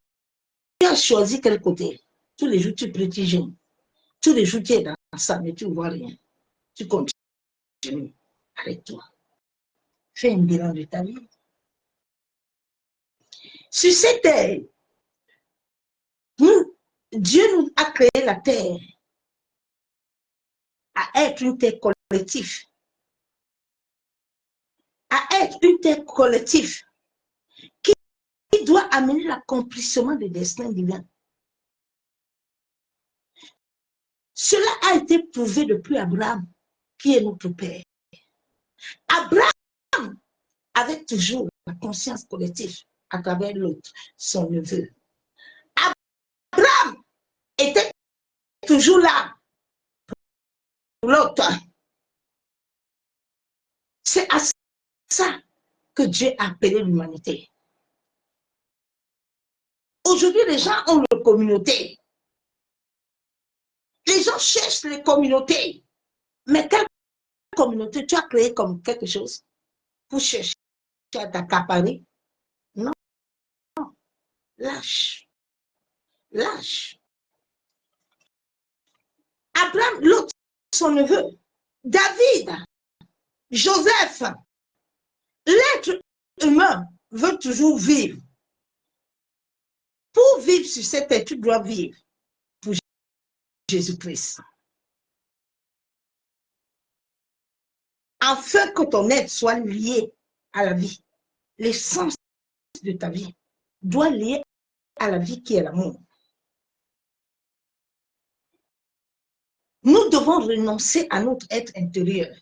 as choisi quel côté? Tous les jours, tu prêtis. Tous les jours, tu es dans ça, mais tu ne vois rien. Tu continues. Arrête-toi. Fais un bilan de ta vie. Sur cette terre, Dieu nous a créé la terre à être une terre collective. À être une terre collective qui doit amener l'accomplissement des destins divins. Cela a été prouvé depuis Abraham, qui est notre Père. Abraham avait toujours la conscience collective à travers l'autre, son neveu. Abraham était toujours là pour l'autre. C'est à ça que Dieu a appelé l'humanité. Aujourd'hui, les gens ont leur communauté. Les gens cherchent les communautés. Mais quelle communauté tu as créé comme quelque chose pour chercher à t'accaparer? Non. Lâche. Lâche. Abraham, l'autre, son neveu. David, Joseph. L'être humain veut toujours vivre. Pour vivre sur cette terre, tu dois vivre pour Jésus-Christ. Afin que ton être soit lié à la vie. L'essence de ta vie doit lier à la vie qui est l'amour. Nous devons renoncer à notre être intérieur.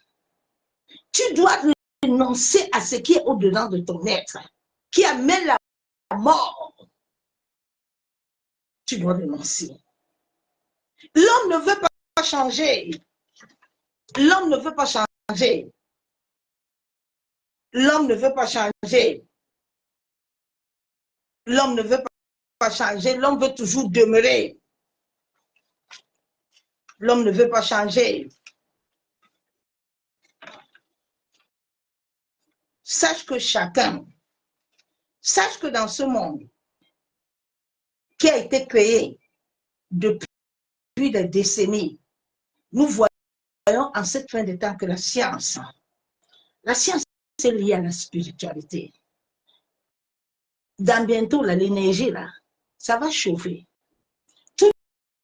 Tu dois renoncer à ce qui est au-dedans de ton être, qui amène la mort. Tu dois renoncer. L'homme ne veut pas changer. L'homme ne veut pas changer. L'homme ne veut pas changer. L'homme ne veut pas changer. L'homme veut toujours demeurer. L'homme ne veut pas changer. Sache que chacun, sache que dans ce monde qui a été créé depuis des décennies, nous voyons en cette fin de temps que la science est liée à la spiritualité. Dans bientôt, l'énergie, là, ça va chauffer. Tout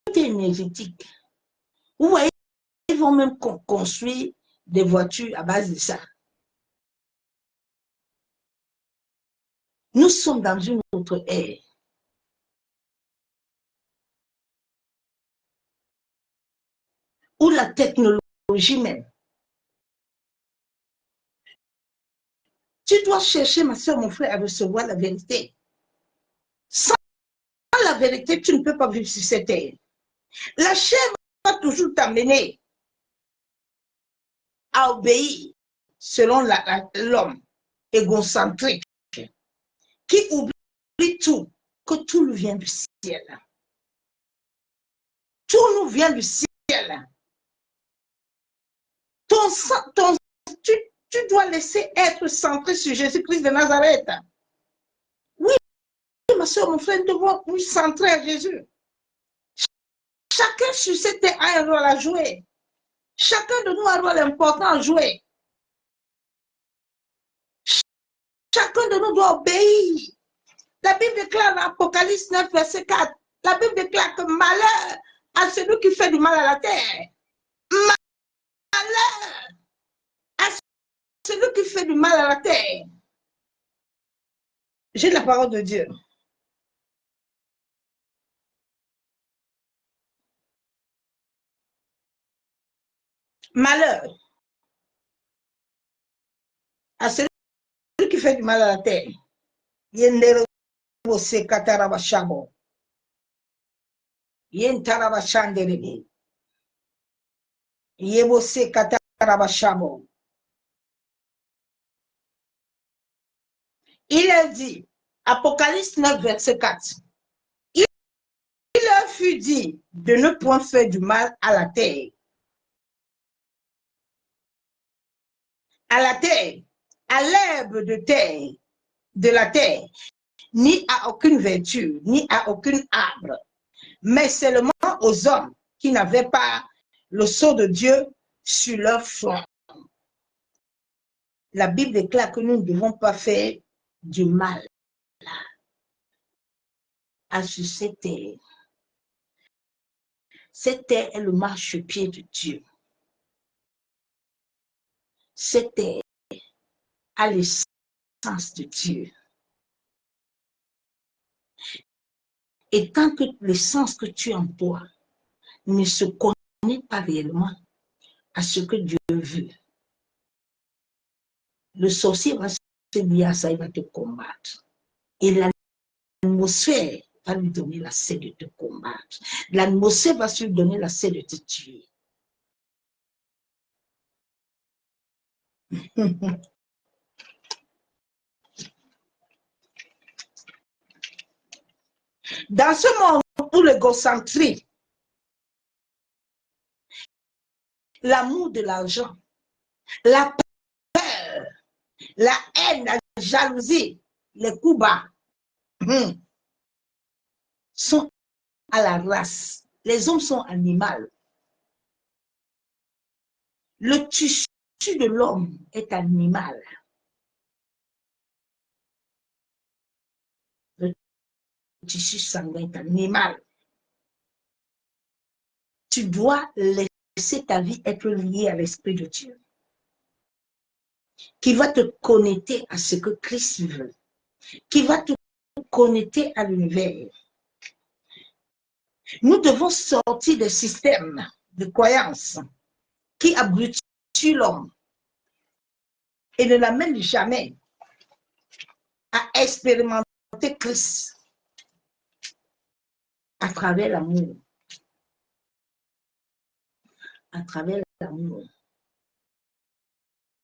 est énergétique. Vous voyez, ils vont même construire des voitures à base de ça. Nous sommes dans une autre ère. Où la technologie même. Tu dois chercher, ma soeur, mon frère, à recevoir la vérité. Sans la vérité, tu ne peux pas vivre sur cette terre. La chair va toujours t'amener à obéir selon l'homme égocentrique qui oublie tout, que tout nous vient du ciel. Tout nous vient du ciel. Tu dois laisser être centré sur Jésus-Christ de Nazareth. Oui, ma soeur, mon frère, nous devons nous centrer à Jésus. Chacun sur cette terre a un rôle à jouer. Chacun de nous a un rôle important à jouer. Chacun de nous doit obéir. La Bible déclare dans Apocalypse 9, verset 4, la Bible déclare que malheur à celui qui fait du mal à la terre. Malheur à celui qui fait du mal à la terre. J'ai la parole de Dieu. Malheur à celui qui fait du mal à la terre. Yendere bose katarabashamo. Yentarabashanderebe. Yebose katarabashamo. Il a dit, Apocalypse 9, verset 4, il leur fut dit de ne point faire du mal à la terre, à l'herbe de la terre, ni à aucune vertu, ni à aucun arbre, mais seulement aux hommes qui n'avaient pas le sceau de Dieu sur leur front. La Bible déclare que nous ne devons pas faire du mal à cette terre. Cette terre est le marchepied de Dieu. Cette terre a l'essence de Dieu. Et tant que l'essence que tu emploies ne se connaît pas réellement à ce que Dieu veut, le sorcier va se lier à ça, il va te combattre. Et l'atmosphère va lui donner la sait de te combattre. L'atmosphère va lui donner la sait de te tuer. Dans ce monde où l'égocentrie, l'amour de l'argent, la peur, la haine, la jalousie, les coups bas sont à la race. Les hommes sont animaux. Le tissu de l'homme est animal. Le tissu sanguin est animal. Tu dois laisser ta vie être liée à l'Esprit de Dieu, qui va te connecter à ce que Christ veut, qui va te connecter à l'univers. Nous devons sortir des systèmes de croyances qui abrutissent l'homme et ne l'amènent jamais à expérimenter Christ à travers l'amour. À travers l'amour.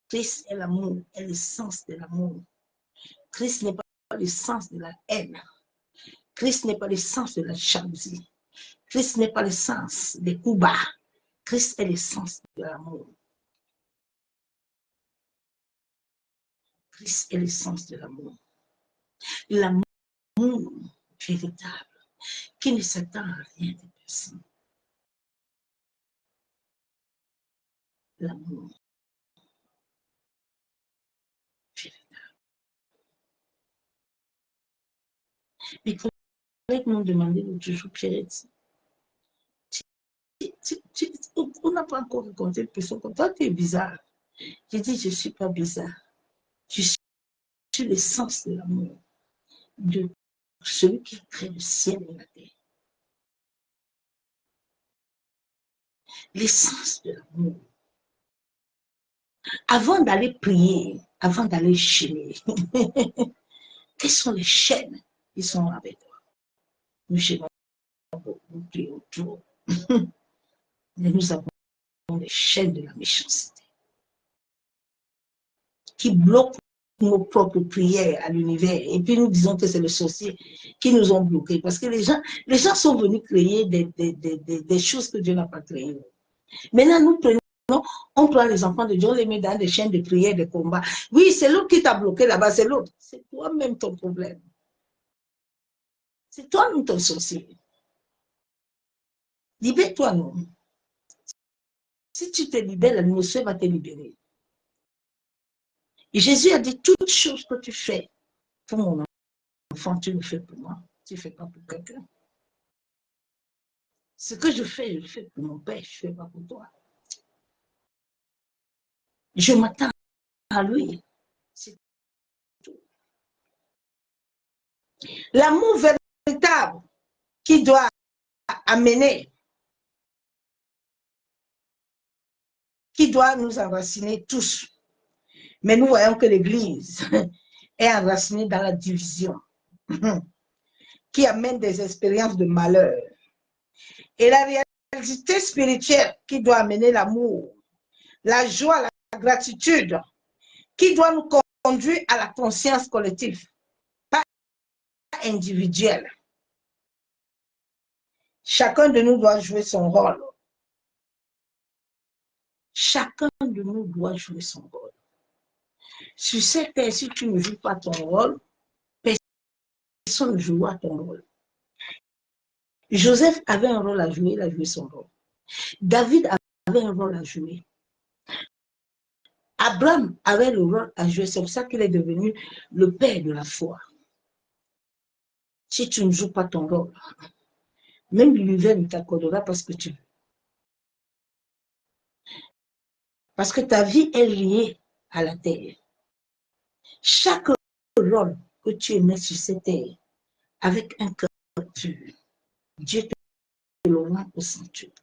Christ est l'amour, est l'essence de l'amour. Christ n'est pas l'essence de la haine. Christ n'est pas l'essence de la jalousie. Christ n'est pas l'essence des coups bas. Christ est l'essence de l'amour. Christ est l'essence de l'amour. L'amour véritable, qui ne s'attend à rien de personne. l'amour. Les collègues m'ont demandé l'autre jour, Pierrette, on n'a pas encore rencontré une personne comme toi, tu es bizarre. J'ai dit, je ne suis pas bizarre. Je suis l'essence de l'amour, de celui qui crée le ciel et la terre. L'essence de l'amour. Avant d'aller prier, avant d'aller chiner, quelles sont les chaînes qui sont avec toi? Nous chénons beaucoup plus autour. Mais nous avons les chaînes de la méchanceté qui bloquent nos propres prières à l'univers. Et puis nous disons que c'est les sorciers qui nous ont bloqués. Parce que les gens sont venus créer des choses que Dieu n'a pas créées. Maintenant, nous prenons, on prend les enfants de Dieu, on les met dans des chaînes de prière, de combat. Oui, c'est l'autre qui t'a bloqué là-bas, c'est l'autre. C'est toi-même ton problème. C'est toi-même ton sorcier. Libère-toi, non. Si tu te libères, l'atmosphère va te libérer. Et Jésus a dit, toutes choses que tu fais pour mon enfant, tu le fais pour moi. Tu ne fais pas pour quelqu'un. Ce que je fais pour mon père, je ne fais pas pour toi. Je m'attends à lui. C'est tout. L'amour véritable qui doit amener, qui doit nous enraciner tous. Mais nous voyons que l'Église est enracinée dans la division, qui amène des expériences de malheur. Et la réalité spirituelle qui doit amener l'amour, la joie, la gratitude, qui doit nous conduire à la conscience collective, pas individuelle. Chacun de nous doit jouer son rôle. Chacun de nous doit jouer son rôle. Sur cette terre, si tu ne joues pas ton rôle, personne ne jouera ton rôle. Joseph avait un rôle à jouer, il a joué son rôle. David avait un rôle à jouer. Abraham avait le rôle à jouer, c'est pour ça qu'il est devenu le père de la foi. Si tu ne joues pas ton rôle, même l'univers ne t'accordera pas ce que tu veux. Parce que ta vie est liée à la terre. Chaque rôle que tu émets sur cette terre, avec un cœur pur, Dieu te le rend au centuple.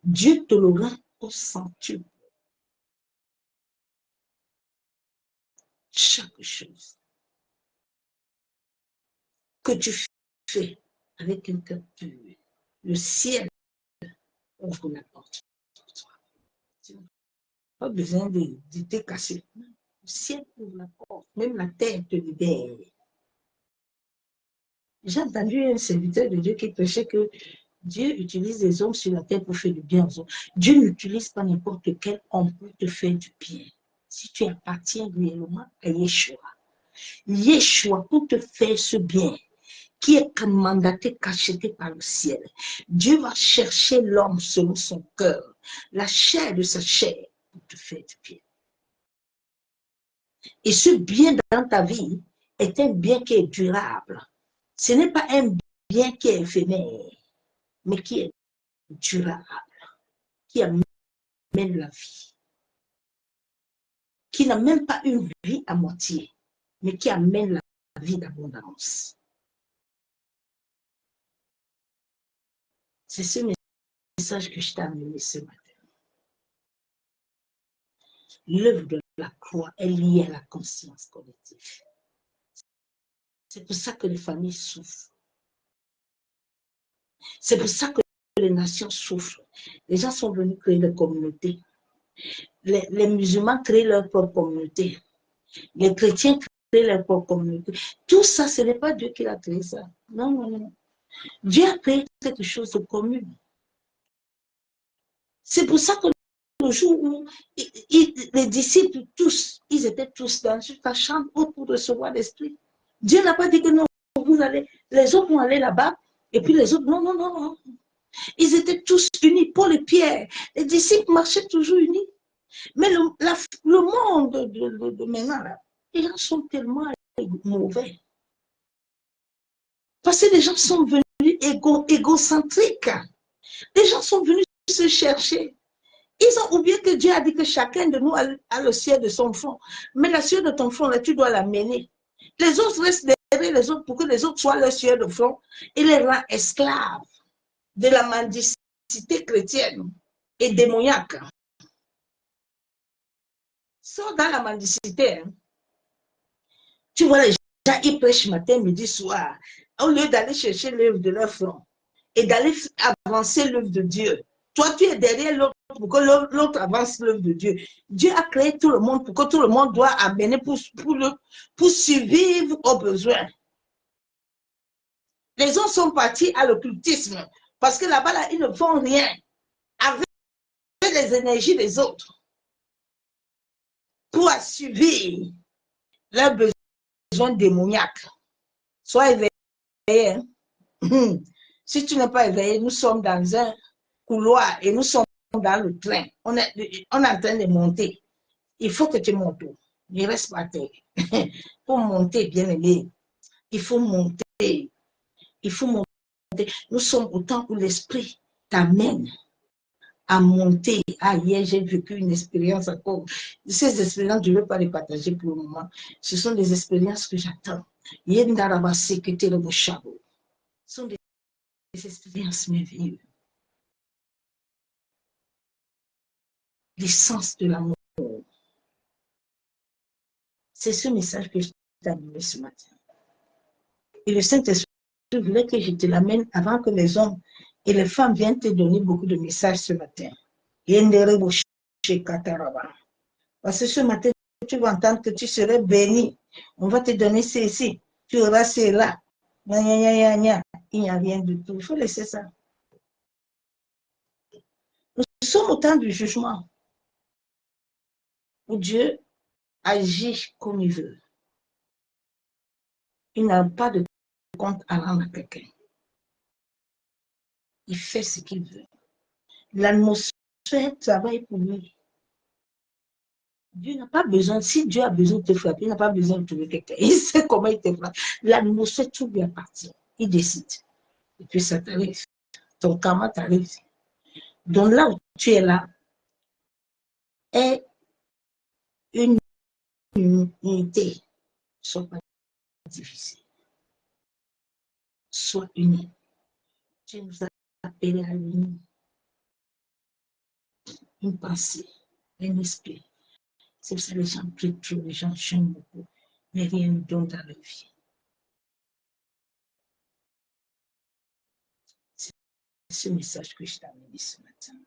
Dieu te le rend au centuple. Chaque chose que tu fais avec un cœur pur, le ciel ouvre la porte pour toi. Tu n'as pas besoin de te casser. Le ciel ouvre la porte, même la terre te libère. J'ai entendu un serviteur de Dieu qui prêchait que Dieu utilise les hommes sur la terre pour faire du bien aux hommes. Dieu n'utilise pas n'importe quel homme pour te faire du bien. Si tu appartiens réellement à Yeshua, Yeshua pour te faire ce bien, qui est mandaté, cacheté par le ciel. Dieu va chercher l'homme selon son cœur, la chair de sa chair, pour te faire du bien. Et ce bien dans ta vie est un bien qui est durable. Ce n'est pas un bien qui est éphémère, mais qui est durable, qui amène la vie, qui n'a même pas une vie à moitié, mais qui amène la vie d'abondance. C'est ce message que je t'ai amené ce matin. L'œuvre de la croix est liée à la conscience collective. C'est pour ça que les familles souffrent. C'est pour ça que les nations souffrent. Les gens sont venus créer des communautés. Les musulmans créent leur propre communauté. Les chrétiens créent leur propre communauté. Tout ça, ce n'est pas Dieu qui a créé ça. Non, non, non. Dieu a créé quelque chose de commun. C'est pour ça que le jour où les disciples, tous, ils étaient tous dans une chambre pour recevoir l'Esprit. Dieu n'a pas dit que non, vous allez, les autres vont aller là-bas, et puis les autres, non, non, non, non. Ils étaient tous unis, Paul et Pierre. Les disciples marchaient toujours unis. Mais le monde de maintenant, là, les gens sont tellement mauvais. Parce que les gens sont venus égocentriques. Les gens sont venus se chercher. Ils ont oublié que Dieu a dit que chacun de nous a le ciel de son front. Mais la ciel de ton front, là, tu dois la mener. Les autres restent derrière les autres pour que les autres soient le ciel de front et les rend esclaves de la mendicité chrétienne et démoniaque. Sors dans la mendicité. Hein. Tu vois les gens, ils prêchent matin, midi, soir. Au lieu d'aller chercher l'œuvre de leur front et d'aller avancer l'œuvre de Dieu. Toi, tu es derrière l'autre pour que l'autre avance l'œuvre de Dieu. Dieu a créé tout le monde pour que tout le monde doit amener pour survivre aux besoins. Les gens sont partis à l'occultisme parce que là-bas, là, ils ne font rien avec les énergies des autres pour assouvir leurs besoins démoniaques. Sois éveillé. Hein? Si tu n'es pas éveillé, nous sommes dans un couloir et nous sommes dans le train. On est en train de monter. Il faut que tu montes. Ne reste pas à terre. Pour monter, bien aimé, il faut monter. Il faut monter. Nous sommes au temps où l'esprit t'amène à monter. Ah, hier, j'ai vécu une expérience encore. Ces expériences, je ne veux pas les partager pour le moment. Ce sont des expériences que j'attends. Ce sont des expériences merveilleuses. L'essence de l'amour. C'est ce message que je t'ai amené ce matin. Et le Saint-Esprit voulait que je te l'amène avant que les hommes et les femmes viennent te donner beaucoup de messages ce matin. Parce que ce matin, tu vas entendre que tu serais béni. On va te donner ceci. Tu auras cela. Il n'y a rien du tout. Il faut laisser ça. Nous sommes au temps du jugement où Dieu agit comme il veut. Il n'a pas de compte à rendre à quelqu'un. Il fait ce qu'il veut. L'atmosphère travaille pour lui. Dieu n'a pas besoin, si Dieu a besoin de te frapper, il n'a pas besoin de trouver quelqu'un. Il sait comment il te frappe. L'atmosphère, tout lui appartient. Il décide. Et puis ça t'arrive. Ton karma t'arrive. Donc là où tu es là, est une unité. Sois pas difficile. Sois uni. Dieu nous a appelés à l'unir. Une pensée, un esprit. C'est pour ça que les gens prient trop, les gens chantent beaucoup, mais rien ne donne dans leur vie. C'est ce message que je t'ai amené ce matin.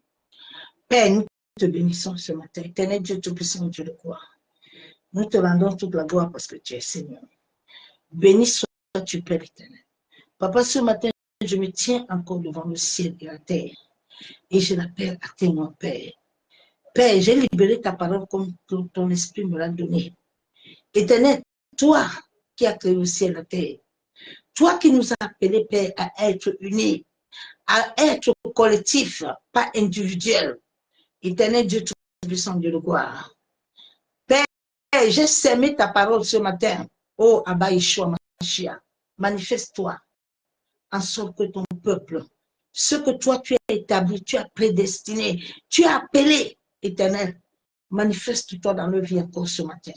Père, nous te bénissons ce matin. Éternel Dieu Tout-Puissant, Dieu de gloire. Nous te rendons toute la gloire parce que tu es Seigneur. Béni sois-tu, Père éternel. Papa, ce matin, je me tiens encore devant le ciel et la terre. Et je l'appelle à témoin, Père. Père, j'ai libéré ta parole comme ton esprit me l'a donné. Éternel, toi qui as créé le ciel et la terre, toi qui nous as appelés, Père, à être unis, à être collectif, pas individuel. Éternel Dieu Tout-Puissant, Dieu de gloire. Père, j'ai sémé ta parole ce matin. Oh, Abba Yeshua Mashiach, manifeste-toi en sorte que ton peuple, ce que toi tu as établi, tu as prédestiné, tu as appelé, Éternel, manifeste-toi dans leur vie encore ce matin.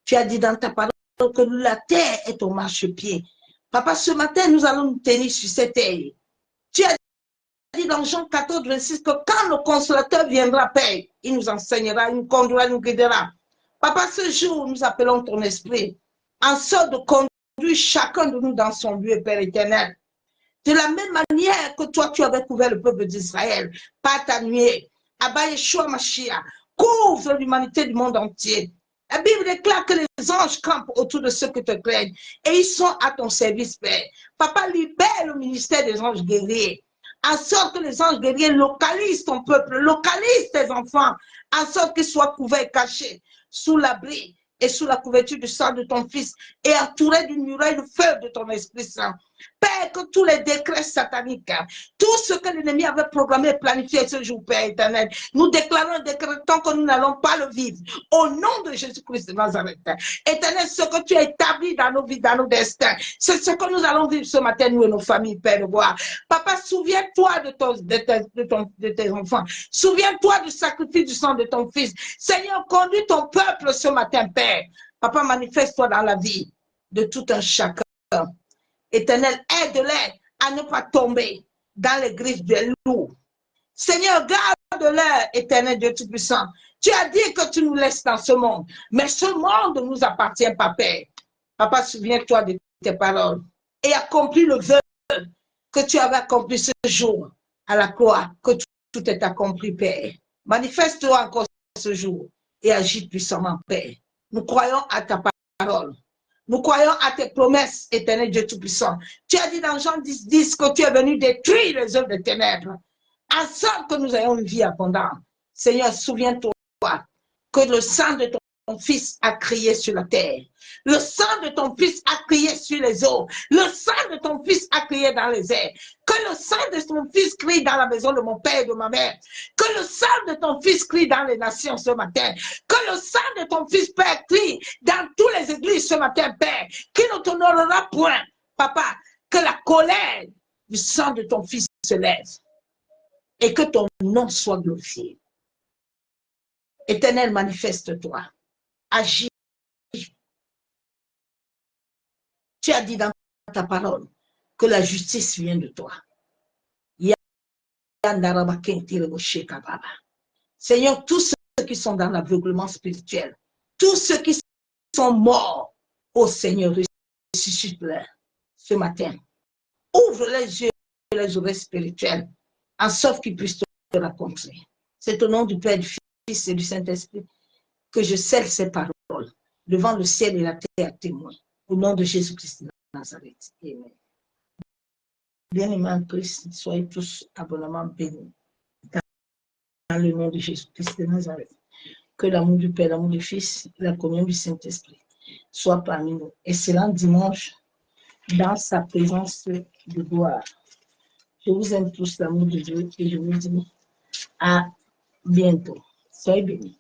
Tu as dit dans ta parole que la terre est ton marchepied. Papa, ce matin, nous allons nous tenir sur cette terre. Tu as dit dans Jean 14, 26 que quand le consolateur viendra, Père, il nous enseignera, il nous conduira, il nous guidera. Papa, ce jour, nous appelons ton esprit en sorte de conduire chacun de nous dans son lieu, Père éternel. De la même manière que toi, tu avais couvert le peuple d'Israël par ta nuée, Abba Yeshua Mashiach, couvre l'humanité du monde entier. La Bible déclare que les anges campent autour de ceux qui te craignent et ils sont à ton service, Père. Papa, libère le ministère des anges guerriers, en sorte que les anges guerriers localisent ton peuple, localisent tes enfants, en sorte qu'ils soient couverts, cachés, sous l'abri et sous la couverture du sang de ton Fils et entourés d'une muraille de feu de ton Esprit Saint. Père, que tous les décrets sataniques, tout ce que l'ennemi avait programmé et planifié ce jour, Père éternel, nous déclarons et décrétons que nous n'allons pas le vivre. Au nom de Jésus-Christ de Nazareth. Éternel, ce que tu as établi dans nos vies, dans nos destins, c'est ce que nous allons vivre ce matin, nous et nos familles, Père de gloire. Papa, souviens-toi de tes enfants. Souviens-toi du sacrifice du sang de ton Fils. Seigneur, conduis ton peuple ce matin, Père. Papa, manifeste-toi dans la vie de tout un chacun. Éternel, aide-les à ne pas tomber dans les griffes des loups. Seigneur, garde-les, éternel Dieu Tout-Puissant. Tu as dit que tu nous laisses dans ce monde, mais ce monde ne nous appartient pas, Père. Papa, souviens-toi de tes paroles et accomplis le vœu que tu avais accompli ce jour à la croix, que tout est accompli, Père. Manifeste-toi encore ce jour et agis puissamment, Père. Nous croyons à ta parole. Nous croyons à tes promesses, éternel Dieu Tout-Puissant. Tu as dit dans Jean 10 que tu es venu détruire les œuvres des ténèbres, en sorte que nous ayons une vie abondante. Seigneur, souviens-toi que le sang de ton Fils a crié sur la terre. Le sang de ton Fils a crié sur les eaux. Le sang de ton Fils a crié dans les airs. Que le sang de ton Fils crie dans la maison de mon père et de ma mère. Que le sang de ton Fils crie dans les nations ce matin. Que le sang de ton Fils, Père, crie dans toutes les églises ce matin, Père. Qui ne t'honorera point, Papa. Que la colère du sang de ton Fils se lève. Et que ton nom soit glorifié. Éternel, manifeste-toi. Agis. Tu as dit dans ta parole que la justice vient de toi. Seigneur, tous ceux qui sont dans l'aveuglement spirituel, tous ceux qui sont morts, ô Seigneur, ressuscite-les ce matin. Ouvre les yeux et les oreilles spirituelles, en sorte qu'ils puissent te rencontrer. C'est au nom du Père, du Fils et du Saint-Esprit que je scelle ces paroles devant le ciel et la terre à témoin. Au nom de Jésus-Christ de Nazareth. Amen. Bien-aimés en Christ, soyez tous abondamment bénis. Dans le nom de Jésus-Christ de Nazareth. Que l'amour du Père, l'amour du Fils, la communion du Saint-Esprit soit parmi nous. Excellent dimanche dans sa présence de gloire. Je vous aime tous, l'amour de Dieu, et je vous dis à bientôt. Soyez bénis.